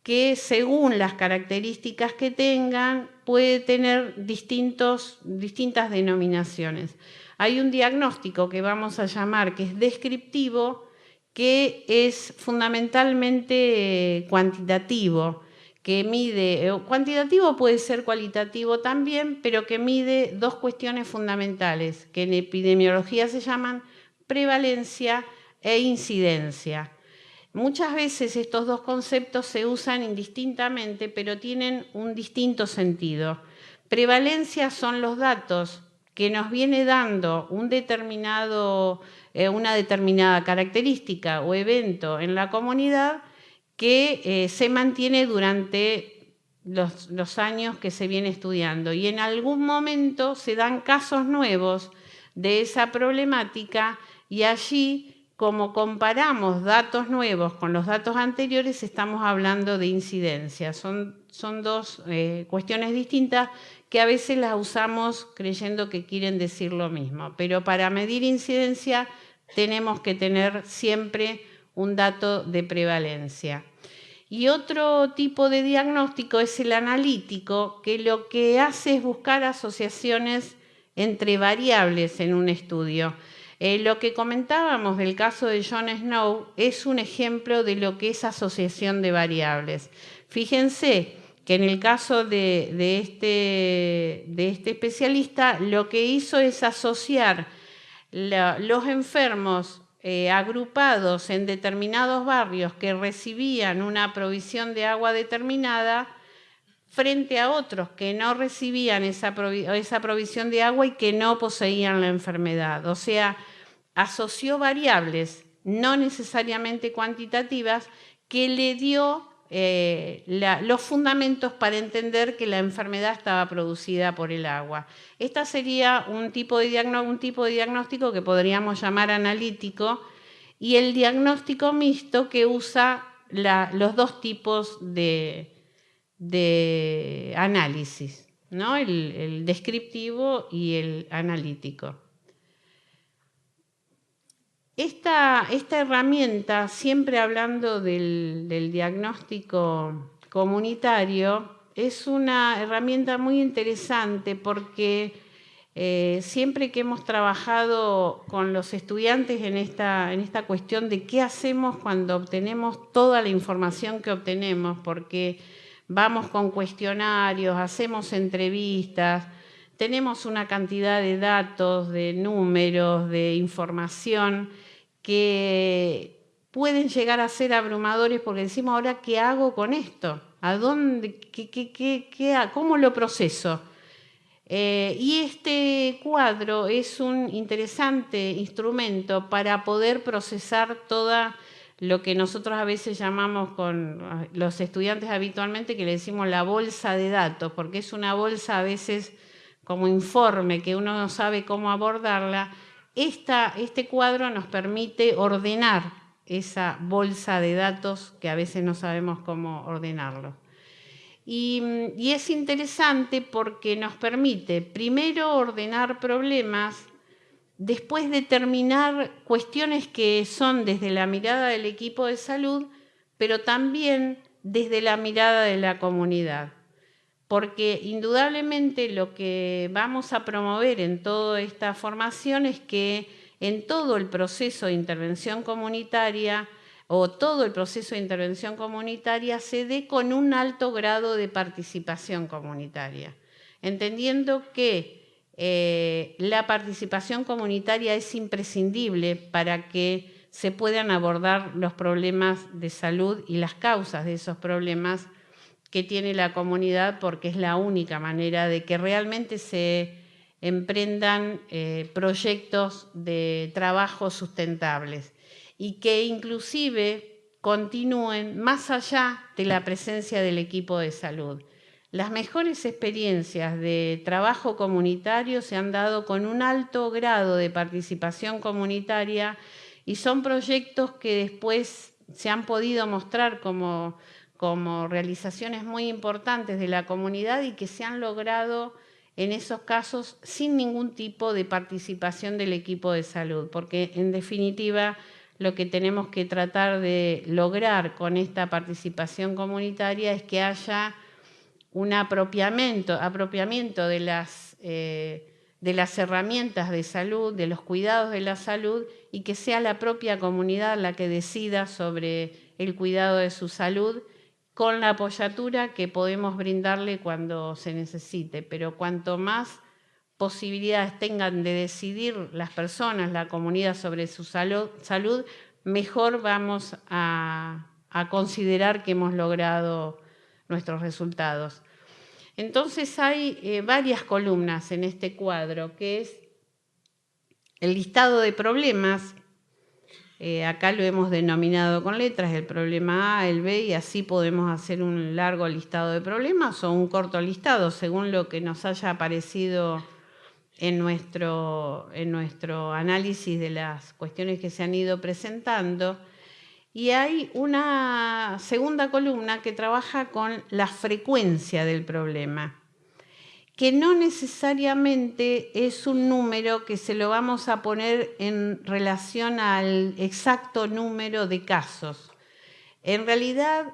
[SPEAKER 2] que según las características que tengan puede tener distintas denominaciones. Hay un diagnóstico que vamos a llamar que es descriptivo, que es fundamentalmente cuantitativo, que mide, cuantitativo puede ser cualitativo también, pero que mide 2 cuestiones fundamentales, que en epidemiología se llaman prevalencia e incidencia. Muchas veces estos dos conceptos se usan indistintamente, pero tienen un distinto sentido. Prevalencia son los datos que nos viene dando una determinada característica o evento en la comunidad que se mantiene durante los años que se viene estudiando. Y en algún momento se dan casos nuevos de esa problemática y allí, como comparamos datos nuevos con los datos anteriores, estamos hablando de incidencia. Son dos cuestiones distintas que a veces las usamos creyendo que quieren decir lo mismo. Pero para medir incidencia tenemos que tener siempre un dato de prevalencia. Y otro tipo de diagnóstico es el analítico, que lo que hace es buscar asociaciones entre variables en un estudio. Lo que comentábamos del caso de John Snow es un ejemplo de lo que es asociación de variables. Fíjense que en el caso de este especialista, lo que hizo es asociar los enfermos agrupados en determinados barrios que recibían una provisión de agua determinada frente a otros que no recibían esa provisión de agua y que no poseían la enfermedad. O sea, asoció variables no necesariamente cuantitativas que le dio los fundamentos para entender que la enfermedad estaba producida por el agua. Esta sería un tipo de diagnóstico que podríamos llamar analítico, y el diagnóstico mixto que usa los dos tipos de análisis, ¿no? El descriptivo y el analítico. Esta herramienta, siempre hablando del diagnóstico comunitario, es una herramienta muy interesante porque siempre que hemos trabajado con los estudiantes en esta cuestión de qué hacemos cuando obtenemos toda la información que obtenemos, porque vamos con cuestionarios, hacemos entrevistas, tenemos una cantidad de datos, de números, de información que pueden llegar a ser abrumadores porque decimos, ahora, ¿qué hago con esto? ¿A dónde? ¿Cómo lo proceso? Y este cuadro es un interesante instrumento para poder procesar toda lo que nosotros a veces llamamos con los estudiantes habitualmente, que le decimos la bolsa de datos, porque es una bolsa a veces como informe, que uno no sabe cómo abordarla. Este cuadro nos permite ordenar esa bolsa de datos que a veces no sabemos cómo ordenarlo. Y es interesante porque nos permite primero ordenar problemas, después determinar cuestiones que son desde la mirada del equipo de salud, pero también desde la mirada de la comunidad. Porque indudablemente lo que vamos a promover en toda esta formación es que en todo el proceso de intervención comunitaria se dé con un alto grado de participación comunitaria, entendiendo que la participación comunitaria es imprescindible para que se puedan abordar los problemas de salud y las causas de esos problemas que tiene la comunidad, porque es la única manera de que realmente se emprendan proyectos de trabajo sustentables y que inclusive continúen más allá de la presencia del equipo de salud. Las mejores experiencias de trabajo comunitario se han dado con un alto grado de participación comunitaria y son proyectos que después se han podido mostrar como realizaciones muy importantes de la comunidad y que se han logrado en esos casos sin ningún tipo de participación del equipo de salud, porque en definitiva lo que tenemos que tratar de lograr con esta participación comunitaria es que haya un apropiamiento de las herramientas de salud, de los cuidados de la salud, y que sea la propia comunidad la que decida sobre el cuidado de su salud, con la apoyatura que podemos brindarle cuando se necesite. Pero cuanto más posibilidades tengan de decidir las personas, la comunidad sobre su salud, mejor vamos a considerar que hemos logrado nuestros resultados. Entonces hay varias columnas en este cuadro, que es el listado de problemas. Acá lo hemos denominado con letras, el problema A, el B, y así podemos hacer un largo listado de problemas o un corto listado, según lo que nos haya aparecido en nuestro análisis de las cuestiones que se han ido presentando. Y hay una segunda columna que trabaja con la frecuencia del problema, que no necesariamente es un número que se lo vamos a poner en relación al exacto número de casos. En realidad,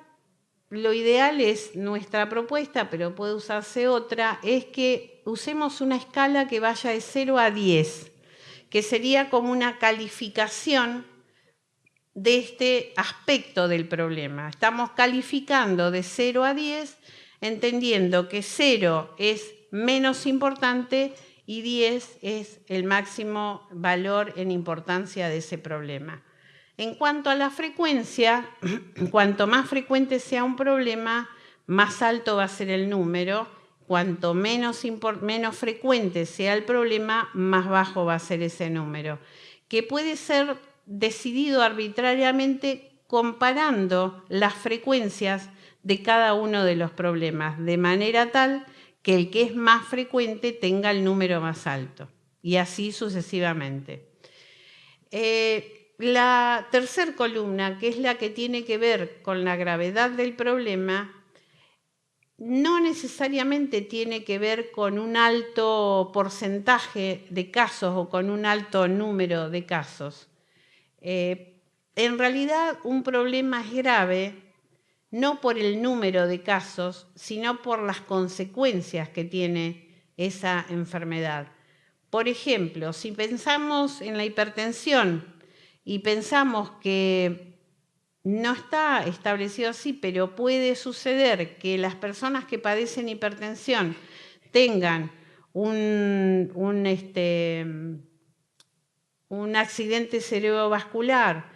[SPEAKER 2] lo ideal es, nuestra propuesta, pero puede usarse otra, es que usemos una escala que vaya de 0 a 10, que sería como una calificación de este aspecto del problema. Estamos calificando de 0 a 10, entendiendo que 0 es menos importante y 10 es el máximo valor en importancia de ese problema. En cuanto a la frecuencia, cuanto más frecuente sea un problema, más alto va a ser el número. Cuanto menos frecuente sea el problema, más bajo va a ser ese número, que puede ser decidido arbitrariamente comparando las frecuencias de cada uno de los problemas, de manera tal que el que es más frecuente tenga el número más alto, y así sucesivamente. La tercera columna, que es la que tiene que ver con la gravedad del problema, no necesariamente tiene que ver con un alto porcentaje de casos o con un alto número de casos. En realidad, un problema es grave no por el número de casos, sino por las consecuencias que tiene esa enfermedad. Por ejemplo, si pensamos en la hipertensión y pensamos que no está establecido así, pero puede suceder que las personas que padecen hipertensión tengan un accidente cerebrovascular,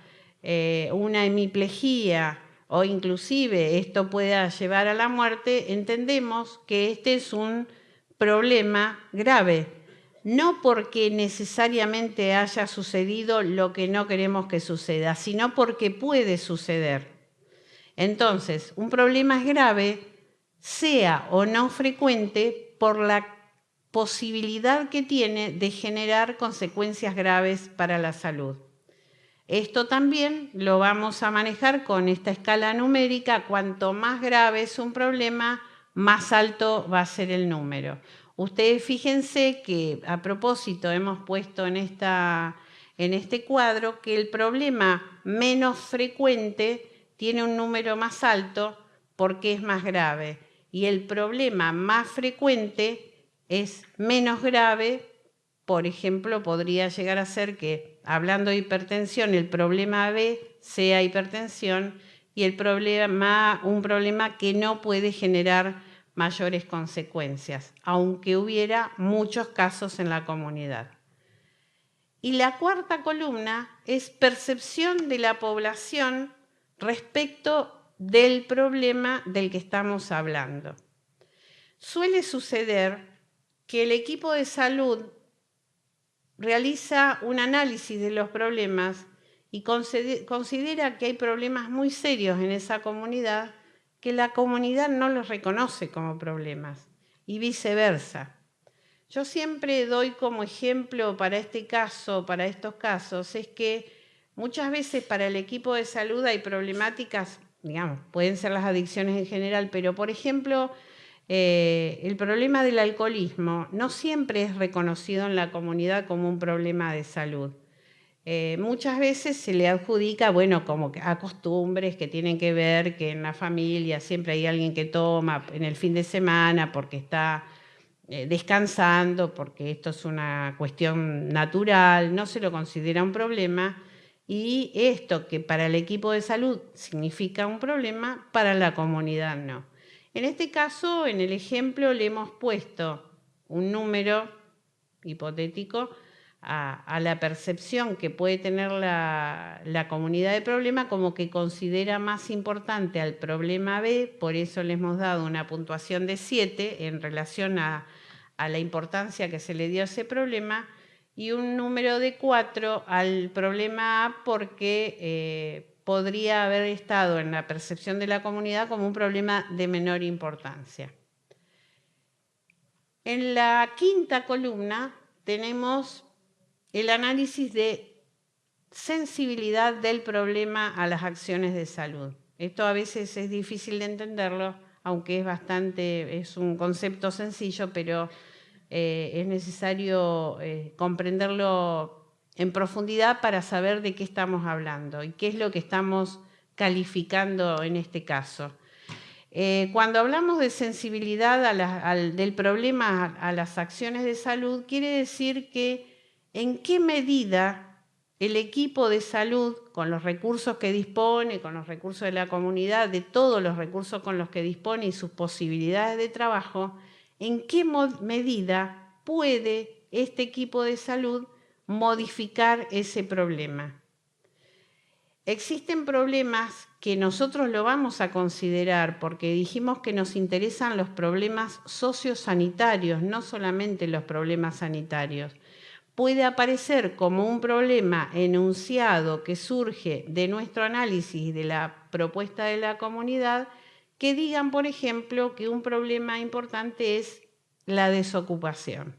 [SPEAKER 2] una hemiplegia o inclusive esto pueda llevar a la muerte, entendemos que este es un problema grave, no porque necesariamente haya sucedido lo que no queremos que suceda, sino porque puede suceder. Entonces, un problema es grave, sea o no frecuente, por la posibilidad que tiene de generar consecuencias graves para la salud. Esto también lo vamos a manejar con esta escala numérica. Cuanto más grave es un problema, más alto va a ser el número. Ustedes fíjense que, a propósito, hemos puesto en este cuadro que el problema menos frecuente tiene un número más alto porque es más grave, y el problema más frecuente es menos grave. Por ejemplo, podría llegar a ser que, hablando de hipertensión, el problema B sea hipertensión y un problema que no puede generar mayores consecuencias, aunque hubiera muchos casos en la comunidad. Y la cuarta columna es percepción de la población respecto del problema del que estamos hablando. Suele suceder que el equipo de salud realiza un análisis de los problemas y considera que hay problemas muy serios en esa comunidad que la comunidad no los reconoce como problemas, y viceversa. Yo siempre doy como ejemplo para estos casos, es que muchas veces para el equipo de salud hay problemáticas, digamos, pueden ser las adicciones en general, pero por ejemplo, el problema del alcoholismo no siempre es reconocido en la comunidad como un problema de salud. Muchas veces se le adjudica, bueno, como a costumbres que tienen que ver que en la familia siempre hay alguien que toma en el fin de semana porque está descansando, porque esto es una cuestión natural, no se lo considera un problema, y esto que para el equipo de salud significa un problema, para la comunidad no. En este caso, en el ejemplo, le hemos puesto un número hipotético a la percepción que puede tener la comunidad de problema, como que considera más importante al problema B, por eso le hemos dado una puntuación de 7 en relación a la importancia que se le dio a ese problema, y un número de 4 al problema A porque podría haber estado en la percepción de la comunidad como un problema de menor importancia. En la quinta columna tenemos el análisis de sensibilidad del problema a las acciones de salud. Esto a veces es difícil de entenderlo, aunque es un concepto sencillo, pero es necesario comprenderlo en profundidad para saber de qué estamos hablando y qué es lo que estamos calificando en este caso. Cuando hablamos de sensibilidad del problema a las acciones de salud, quiere decir que en qué medida el equipo de salud, con los recursos que dispone, con los recursos de la comunidad, de todos los recursos con los que dispone y sus posibilidades de trabajo, en qué medida puede este equipo de salud modificar ese problema. Existen problemas que nosotros lo vamos a considerar porque dijimos que nos interesan los problemas sociosanitarios, no solamente los problemas sanitarios. Puede aparecer como un problema enunciado que surge de nuestro análisis y de la propuesta de la comunidad, que digan, por ejemplo, que un problema importante es la desocupación.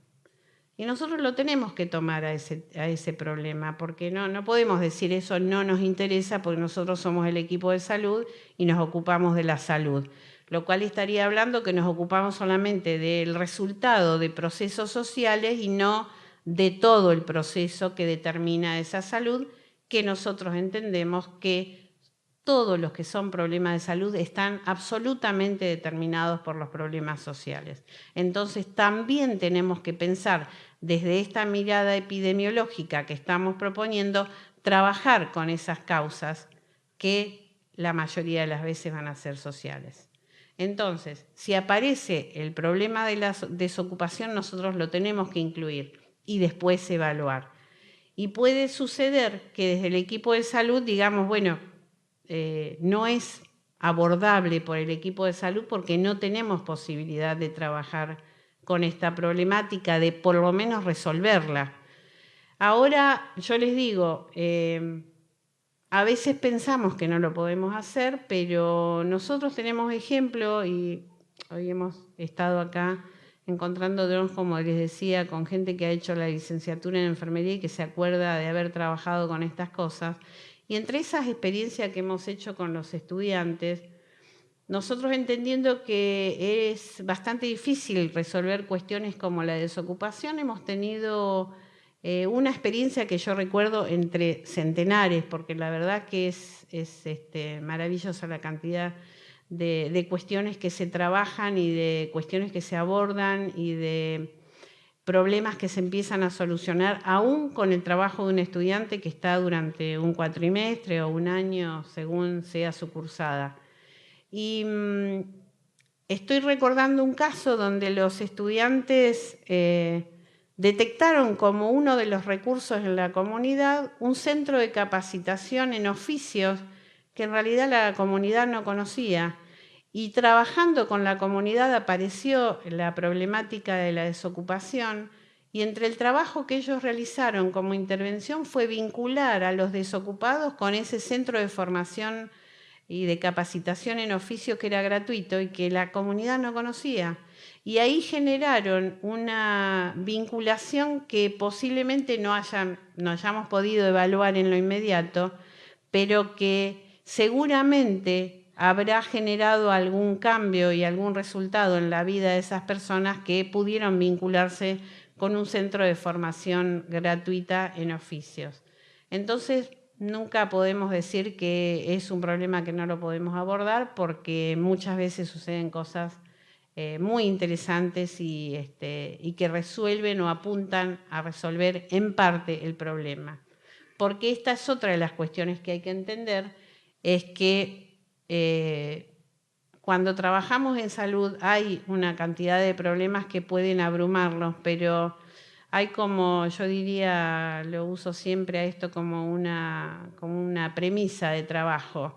[SPEAKER 2] Y nosotros lo tenemos que tomar a ese problema, porque no podemos decir eso no nos interesa porque nosotros somos el equipo de salud y nos ocupamos de la salud, lo cual estaría hablando que nos ocupamos solamente del resultado de procesos sociales y no de todo el proceso que determina esa salud, que nosotros entendemos que todos los que son problemas de salud están absolutamente determinados por los problemas sociales. Entonces también tenemos que pensar desde esta mirada epidemiológica que estamos proponiendo, trabajar con esas causas que la mayoría de las veces van a ser sociales. Entonces, si aparece el problema de la desocupación, nosotros lo tenemos que incluir y después evaluar. Y puede suceder que desde el equipo de salud digamos, bueno, no es abordable por el equipo de salud porque no tenemos posibilidad de trabajar con esta problemática, de por lo menos resolverla. Ahora, yo les digo, a veces pensamos que no lo podemos hacer, pero nosotros tenemos ejemplo y hoy hemos estado acá encontrándonos, como les decía, con gente que ha hecho la licenciatura en enfermería y que se acuerda de haber trabajado con estas cosas. Y entre esas experiencias que hemos hecho con los estudiantes, nosotros entendiendo que es bastante difícil resolver cuestiones como la desocupación, hemos tenido una experiencia que yo recuerdo entre centenares, porque la verdad que es maravillosa la cantidad de cuestiones que se trabajan y de cuestiones que se abordan y de problemas que se empiezan a solucionar aún con el trabajo de un estudiante que está durante un cuatrimestre o un año, según sea su cursada. Y estoy recordando un caso donde los estudiantes detectaron como uno de los recursos en la comunidad un centro de capacitación en oficios que en realidad la comunidad no conocía. Y trabajando con la comunidad apareció la problemática de la desocupación y entre el trabajo que ellos realizaron como intervención fue vincular a los desocupados con ese centro de formación y de capacitación en oficio que era gratuito y que la comunidad no conocía. Y ahí generaron una vinculación que posiblemente no hayamos podido evaluar en lo inmediato, pero que seguramente habrá generado algún cambio y algún resultado en la vida de esas personas que pudieron vincularse con un centro de formación gratuita en oficios. Entonces, nunca podemos decir que es un problema que no lo podemos abordar porque muchas veces suceden cosas muy interesantes y que resuelven o apuntan a resolver en parte el problema. Porque esta es otra de las cuestiones que hay que entender, es que cuando trabajamos en salud hay una cantidad de problemas que pueden abrumarnos, pero hay como, yo diría, lo uso siempre a esto como una premisa de trabajo,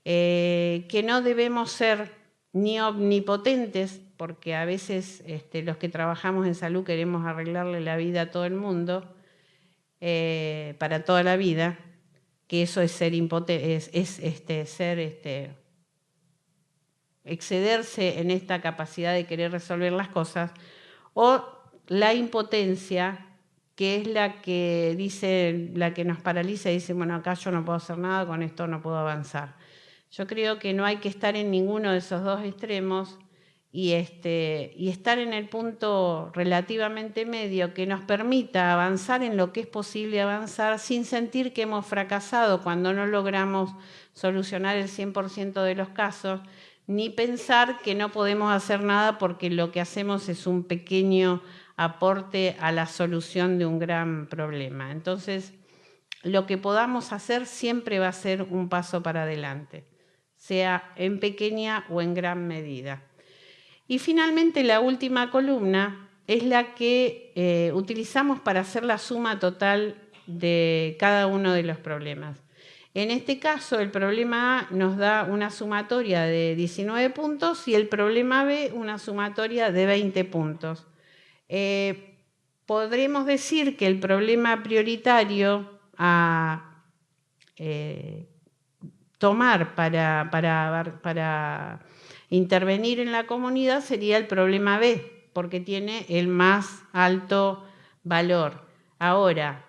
[SPEAKER 2] que no debemos ser ni omnipotentes, porque a veces los que trabajamos en salud queremos arreglarle la vida a todo el mundo, para toda la vida, que eso es ser excederse en esta capacidad de querer resolver las cosas, o la impotencia, que es la que nos paraliza y dice, bueno, acá yo no puedo hacer nada, con esto no puedo avanzar. Yo creo que no hay que estar en ninguno de esos dos extremos y estar en el punto relativamente medio que nos permita avanzar en lo que es posible avanzar sin sentir que hemos fracasado cuando no logramos solucionar el 100% de los casos, ni pensar que no podemos hacer nada porque lo que hacemos es un pequeño aporte a la solución de un gran problema. Entonces, lo que podamos hacer siempre va a ser un paso para adelante, sea en pequeña o en gran medida. Y finalmente, la última columna es la que utilizamos para hacer la suma total de cada uno de los problemas. En este caso, el problema A nos da una sumatoria de 19 puntos y el problema B una sumatoria de 20 puntos. Podremos decir que el problema prioritario a tomar para intervenir en la comunidad sería el problema B, porque tiene el más alto valor. Ahora,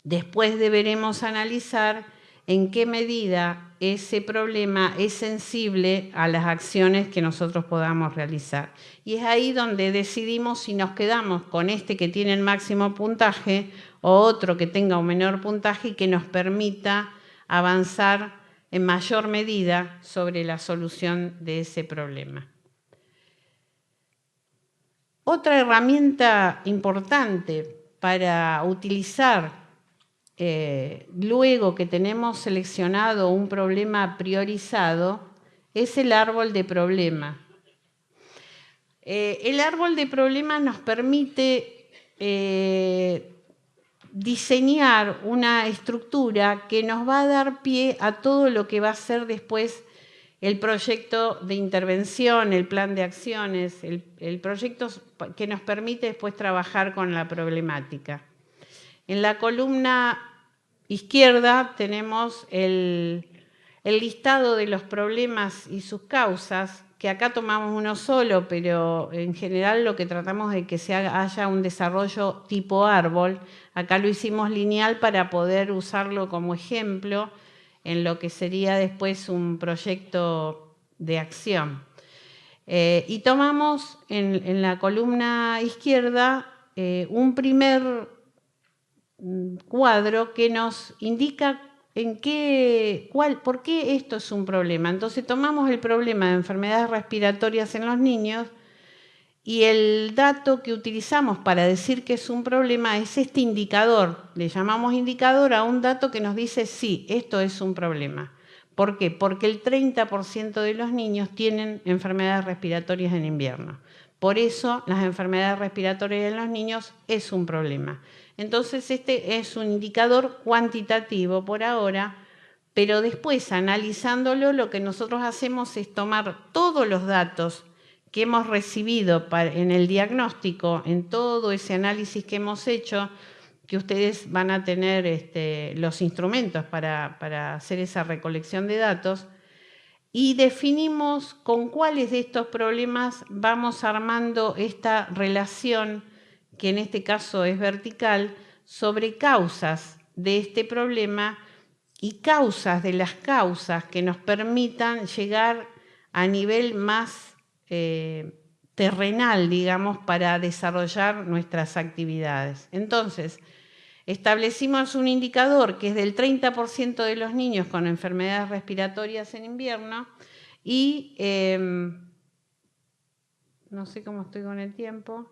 [SPEAKER 2] después deberemos analizar en qué medida ese problema es sensible a las acciones que nosotros podamos realizar. Y es ahí donde decidimos si nos quedamos con este que tiene el máximo puntaje o otro que tenga un menor puntaje y que nos permita avanzar en mayor medida sobre la solución de ese problema. Otra herramienta importante para utilizar luego que tenemos seleccionado un problema priorizado es el árbol de problema. El árbol de problema nos permite diseñar una estructura que nos va a dar pie a todo lo que va a ser después el proyecto de intervención, el plan de acciones, el proyecto que nos permite después trabajar con la problemática. En la columna izquierda tenemos el listado de los problemas y sus causas, que acá tomamos uno solo, pero en general lo que tratamos de que haya un desarrollo tipo árbol. Acá lo hicimos lineal para poder usarlo como ejemplo en lo que sería después un proyecto de acción. Y tomamos en la columna izquierda un primer cuadro que nos indica por qué esto es un problema. Entonces tomamos el problema de enfermedades respiratorias en los niños y el dato que utilizamos para decir que es un problema es este indicador. Le llamamos indicador a un dato que nos dice sí, esto es un problema. ¿Por qué? Porque el 30% de los niños tienen enfermedades respiratorias en invierno. Por eso las enfermedades respiratorias en los niños es un problema. Entonces este es un indicador cuantitativo por ahora, pero después analizándolo lo que nosotros hacemos es tomar todos los datos que hemos recibido en el diagnóstico, en todo ese análisis que hemos hecho, que ustedes van a tener los instrumentos para hacer esa recolección de datos, y definimos con cuáles de estos problemas vamos armando esta relación, que en este caso es vertical, sobre causas de este problema y causas de las causas que nos permitan llegar a nivel más terrenal, digamos, para desarrollar nuestras actividades. Entonces, establecimos un indicador que es del 30% de los niños con enfermedades respiratorias en invierno y no sé cómo estoy con el tiempo.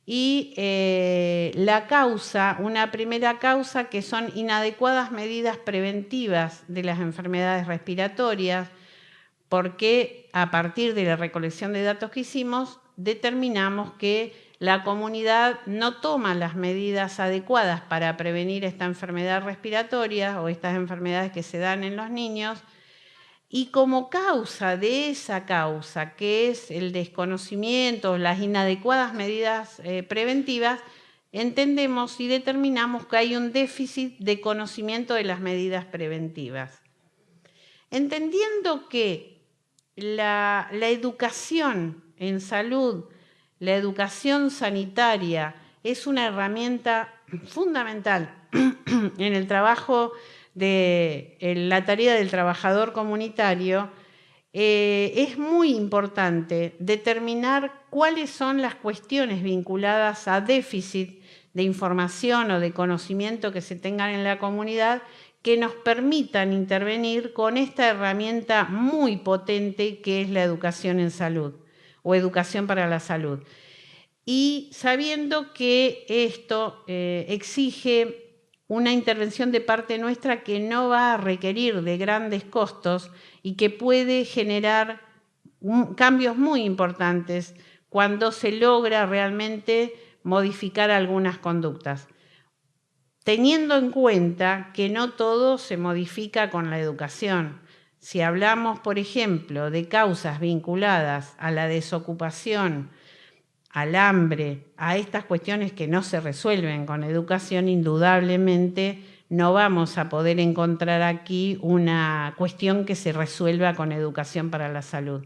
[SPEAKER 2] Y la causa, una primera causa que son inadecuadas medidas preventivas de las enfermedades respiratorias, porque a partir de la recolección de datos que hicimos, determinamos que la comunidad no toma las medidas adecuadas para prevenir esta enfermedad respiratoria o estas enfermedades que se dan en los niños, y como causa de esa causa, que es el desconocimiento, las inadecuadas medidas preventivas, entendemos y determinamos que hay un déficit de conocimiento de las medidas preventivas. Entendiendo que la educación en salud, la educación sanitaria, es una herramienta fundamental en el trabajo en la tarea del trabajador comunitario, es muy importante determinar cuáles son las cuestiones vinculadas a déficit de información o de conocimiento que se tengan en la comunidad que nos permitan intervenir con esta herramienta muy potente que es la educación en salud o educación para la salud. Y sabiendo que esto exige una intervención de parte nuestra que no va a requerir de grandes costos y que puede generar cambios muy importantes cuando se logra realmente modificar algunas conductas. Teniendo en cuenta que no todo se modifica con la educación. Si hablamos, por ejemplo, de causas vinculadas a la desocupación, al hambre, a estas cuestiones que no se resuelven con educación, indudablemente no vamos a poder encontrar aquí una cuestión que se resuelva con educación para la salud.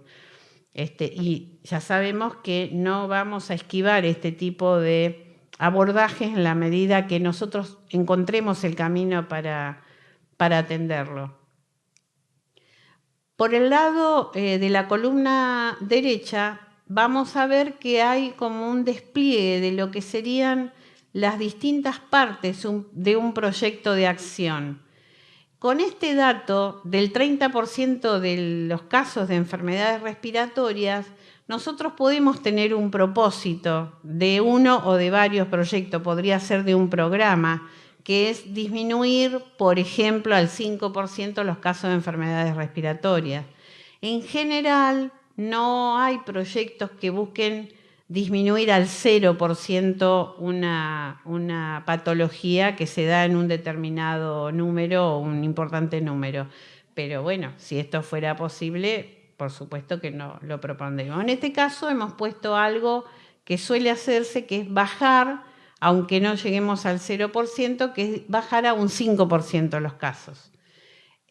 [SPEAKER 2] Y ya sabemos que no vamos a esquivar este tipo de abordajes en la medida que nosotros encontremos el camino para atenderlo. Por el lado de la columna derecha, vamos a ver que hay como un despliegue de lo que serían las distintas partes de un proyecto de acción. Con este dato del 30% de los casos de enfermedades respiratorias, nosotros podemos tener un propósito de uno o de varios proyectos, podría ser de un programa, que es disminuir, por ejemplo, al 5% los casos de enfermedades respiratorias. En general, no hay proyectos que busquen disminuir al 0% una patología que se da en un determinado número o un importante número. Pero bueno, si esto fuera posible, por supuesto que no lo propondremos. En este caso hemos puesto algo que suele hacerse, que es bajar, aunque no lleguemos al 0%, que es bajar a un 5% los casos.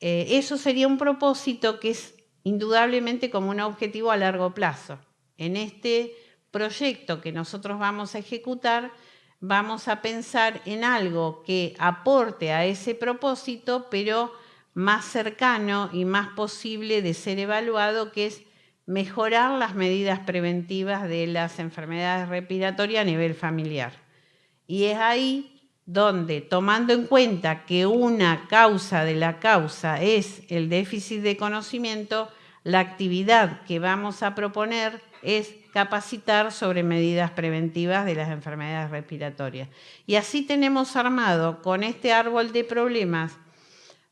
[SPEAKER 2] Eso sería un propósito que es indudablemente como un objetivo a largo plazo. En este proyecto que nosotros vamos a ejecutar, vamos a pensar en algo que aporte a ese propósito, pero más cercano y más posible de ser evaluado, que es mejorar las medidas preventivas de las enfermedades respiratorias a nivel familiar. Y es ahí donde, tomando en cuenta que una causa de la causa es el déficit de conocimiento, la actividad que vamos a proponer es capacitar sobre medidas preventivas de las enfermedades respiratorias. Y así tenemos armado con este árbol de problemas,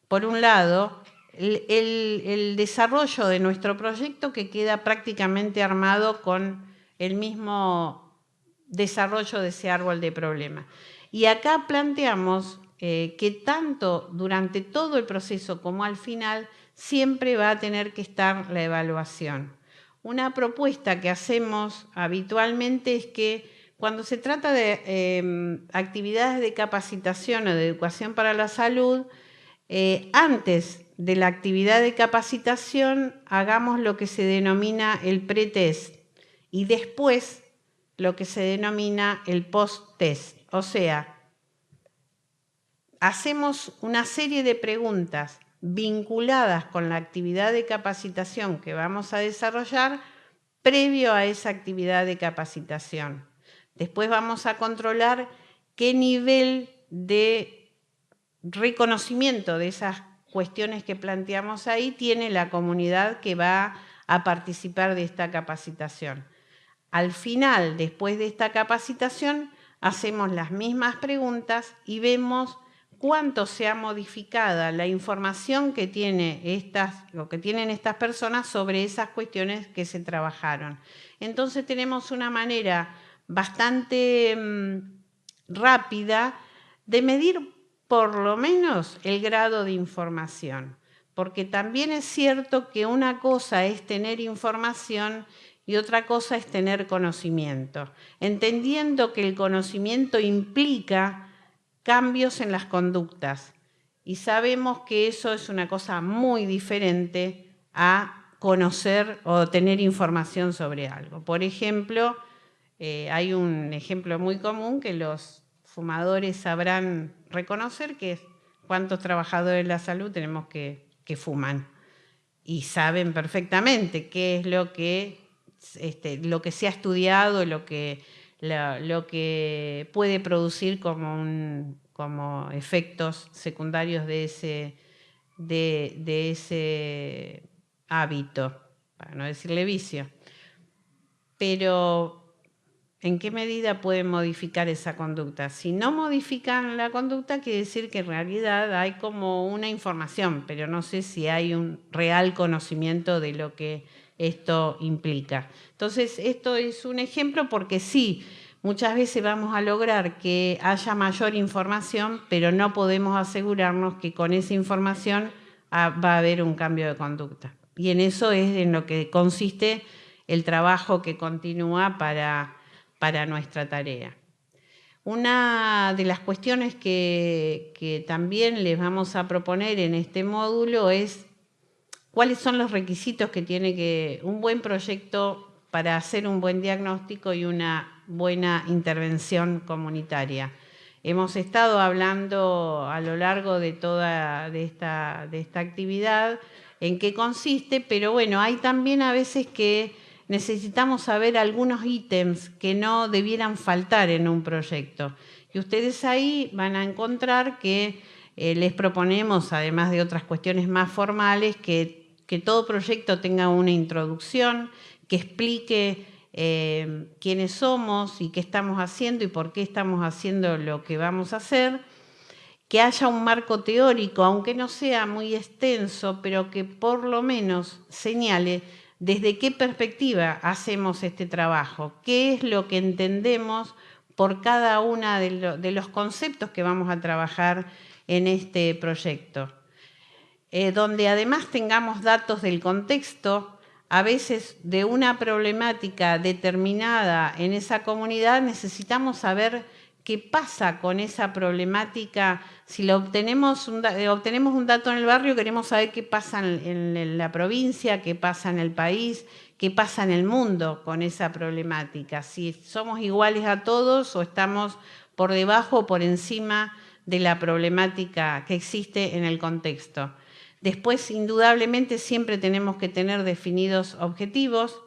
[SPEAKER 2] por un lado, el desarrollo de nuestro proyecto, que queda prácticamente armado con el mismo desarrollo de ese árbol de problemas. Y acá planteamos que tanto durante todo el proceso como al final siempre va a tener que estar la evaluación. Una propuesta que hacemos habitualmente es que cuando se trata de actividades de capacitación o de educación para la salud, antes de la actividad de capacitación hagamos lo que se denomina el pre-test y después lo que se denomina el post-test. O sea, hacemos una serie de preguntas vinculadas con la actividad de capacitación que vamos a desarrollar previo a esa actividad de capacitación. Después vamos a controlar qué nivel de reconocimiento de esas cuestiones que planteamos ahí tiene la comunidad que va a participar de esta capacitación. Al final, después de esta capacitación, hacemos las mismas preguntas y vemos cuánto se ha modificado la información que tienen estas personas sobre esas cuestiones que se trabajaron. Entonces tenemos una manera bastante rápida de medir por lo menos el grado de información, porque también es cierto que una cosa es tener información y otra cosa es tener conocimiento, entendiendo que el conocimiento implica cambios en las conductas y sabemos que eso es una cosa muy diferente a conocer o tener información sobre algo. Por ejemplo, hay un ejemplo muy común que los fumadores sabrán reconocer, que es cuántos trabajadores de la salud tenemos que fuman. Y saben perfectamente qué es lo que se ha estudiado, lo que puede producir como efectos secundarios de ese hábito, para no decirle vicio. Pero ¿en qué medida pueden modificar esa conducta? Si no modifican la conducta, quiere decir que en realidad hay como una información, pero no sé si hay un real conocimiento de lo que esto implica. Entonces, esto es un ejemplo porque sí, muchas veces vamos a lograr que haya mayor información, pero no podemos asegurarnos que con esa información va a haber un cambio de conducta. Y en eso es en lo que consiste el trabajo que continúa para nuestra tarea. Una de las cuestiones que también les vamos a proponer en este módulo es cuáles son los requisitos que tiene un buen proyecto para hacer un buen diagnóstico y una buena intervención comunitaria. Hemos estado hablando a lo largo de toda esta actividad en qué consiste, pero bueno, hay también a veces que necesitamos saber algunos ítems que no debieran faltar en un proyecto. Y ustedes ahí van a encontrar que les proponemos, además de otras cuestiones más formales, que todo proyecto tenga una introducción, que explique quiénes somos y qué estamos haciendo y por qué estamos haciendo lo que vamos a hacer, que haya un marco teórico, aunque no sea muy extenso, pero que por lo menos señale desde qué perspectiva hacemos este trabajo, qué es lo que entendemos por cada uno de los conceptos que vamos a trabajar en este proyecto. Donde además tengamos datos del contexto, a veces de una problemática determinada en esa comunidad, necesitamos saber qué pasa con esa problemática. Si obtenemos un dato en el barrio, queremos saber qué pasa en la provincia, qué pasa en el país, qué pasa en el mundo con esa problemática. Si somos iguales a todos o estamos por debajo o por encima de la problemática que existe en el contexto. Después, indudablemente, siempre tenemos que tener definidos objetivos,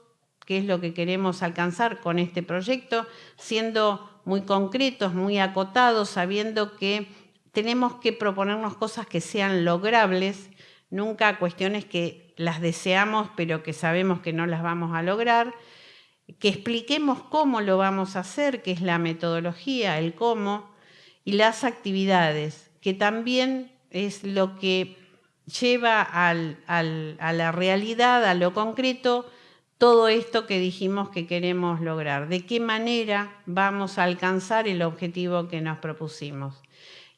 [SPEAKER 2] qué es lo que queremos alcanzar con este proyecto, siendo muy concretos, muy acotados, sabiendo que tenemos que proponernos cosas que sean logrables, nunca cuestiones que las deseamos pero que sabemos que no las vamos a lograr, que expliquemos cómo lo vamos a hacer, qué es la metodología, el cómo, y las actividades, que también es lo que lleva a la realidad, a lo concreto, todo esto que dijimos que queremos lograr. ¿De qué manera vamos a alcanzar el objetivo que nos propusimos?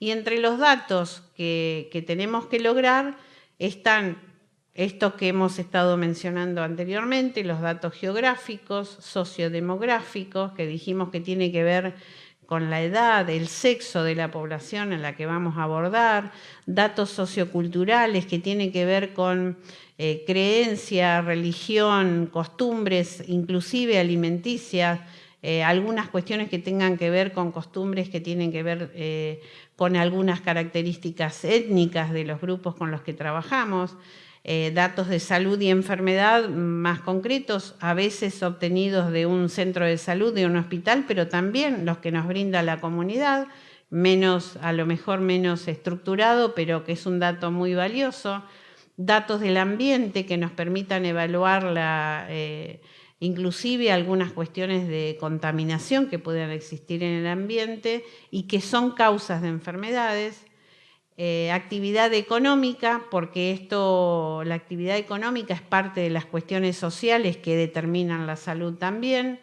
[SPEAKER 2] Y entre los datos que tenemos que lograr están estos que hemos estado mencionando anteriormente, los datos geográficos, sociodemográficos, que dijimos que tiene que ver con la edad, el sexo de la población en la que vamos a abordar, datos socioculturales que tienen que ver con creencia, religión, costumbres, inclusive alimenticias, algunas cuestiones que tengan que ver con costumbres que tienen que ver con algunas características étnicas de los grupos con los que trabajamos, datos de salud y enfermedad más concretos, a veces obtenidos de un centro de salud, de un hospital, pero también los que nos brinda la comunidad, a lo mejor menos estructurado, pero que es un dato muy valioso, datos del ambiente que nos permitan evaluar inclusive algunas cuestiones de contaminación que puedan existir en el ambiente y que son causas de enfermedades, actividad económica, porque la actividad económica es parte de las cuestiones sociales que determinan la salud también,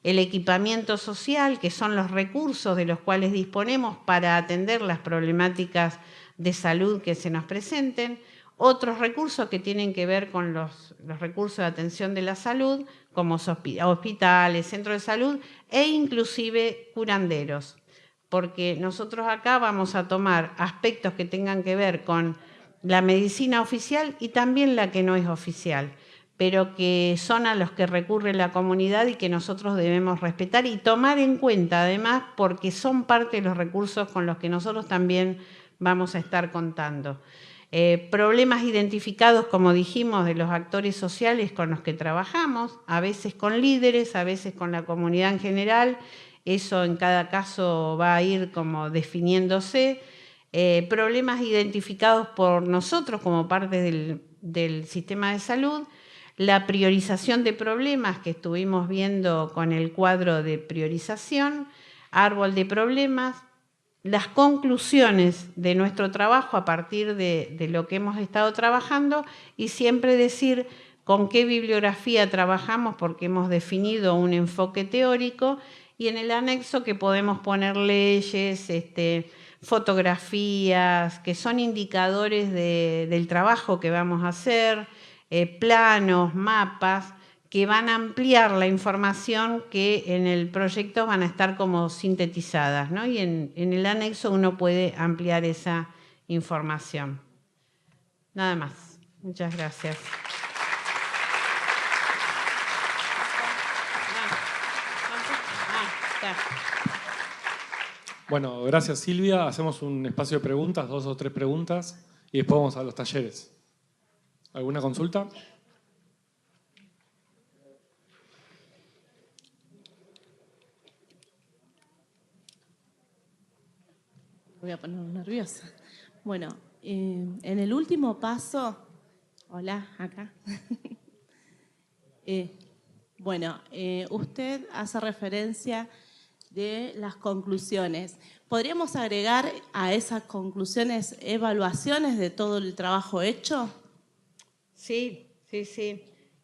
[SPEAKER 2] el equipamiento social, que son los recursos de los cuales disponemos para atender las problemáticas de salud que se nos presenten, otros recursos que tienen que ver con los recursos de atención de la salud, como hospitales, centros de salud e inclusive curanderos, porque nosotros acá vamos a tomar aspectos que tengan que ver con la medicina oficial y también la que no es oficial, pero que son a los que recurre la comunidad y que nosotros debemos respetar y tomar en cuenta, además, porque son parte de los recursos con los que nosotros también vamos a estar contando. Problemas identificados, como dijimos, de los actores sociales con los que trabajamos, a veces con líderes, a veces con la comunidad en general, eso en cada caso va a ir como definiéndose. Problemas identificados por nosotros como parte del sistema de salud, la priorización de problemas que estuvimos viendo con el cuadro de priorización, árbol de problemas, las conclusiones de nuestro trabajo a partir de lo que hemos estado trabajando y siempre decir con qué bibliografía trabajamos porque hemos definido un enfoque teórico y en el anexo que podemos poner leyes, fotografías, que son indicadores del trabajo que vamos a hacer, planos, mapas, que van a ampliar la información que en el proyecto van a estar como sintetizadas, ¿no? Y en el anexo uno puede ampliar esa información. Nada más. Muchas gracias.
[SPEAKER 3] Bueno, gracias Silvia. Hacemos un espacio de preguntas, 2 o 3 preguntas, y después vamos a los talleres. ¿Alguna consulta?
[SPEAKER 4] Voy a poner nerviosa. Bueno, en el último paso... Hola, acá. Usted hace referencia de las conclusiones. ¿Podríamos agregar a esas conclusiones evaluaciones de todo el trabajo hecho?
[SPEAKER 2] Sí.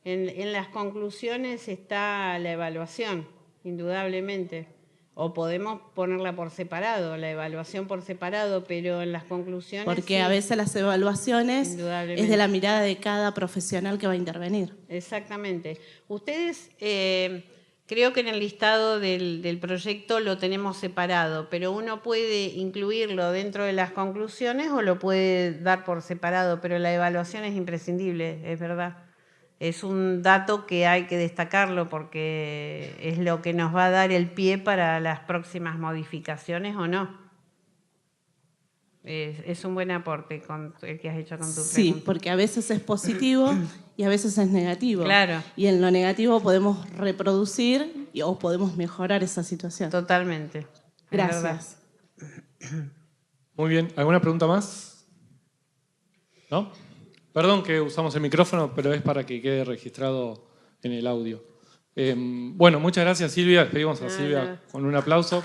[SPEAKER 2] En las conclusiones está la evaluación, indudablemente. O podemos ponerla por separado, la evaluación por separado, pero en las conclusiones...
[SPEAKER 4] Porque
[SPEAKER 2] sí,
[SPEAKER 4] a veces las evaluaciones es de la mirada de cada profesional que va a intervenir.
[SPEAKER 2] Exactamente. Ustedes, creo que en el listado del proyecto lo tenemos separado, pero uno puede incluirlo dentro de las conclusiones o lo puede dar por separado, pero la evaluación es imprescindible, es verdad. Es un dato que hay que destacarlo porque es lo que nos va a dar el pie para las próximas modificaciones o no. Es un buen aporte el que has hecho con tu pregunta.
[SPEAKER 4] Sí, porque a veces es positivo y a veces es negativo.
[SPEAKER 2] Claro.
[SPEAKER 4] Y en lo negativo podemos reproducir o podemos mejorar esa situación.
[SPEAKER 2] Totalmente.
[SPEAKER 4] Gracias.
[SPEAKER 3] Muy bien. ¿Alguna pregunta más? ¿No? Perdón que usamos el micrófono, pero es para que quede registrado en el audio. Bueno, muchas gracias Silvia. Despedimos a Silvia con un aplauso.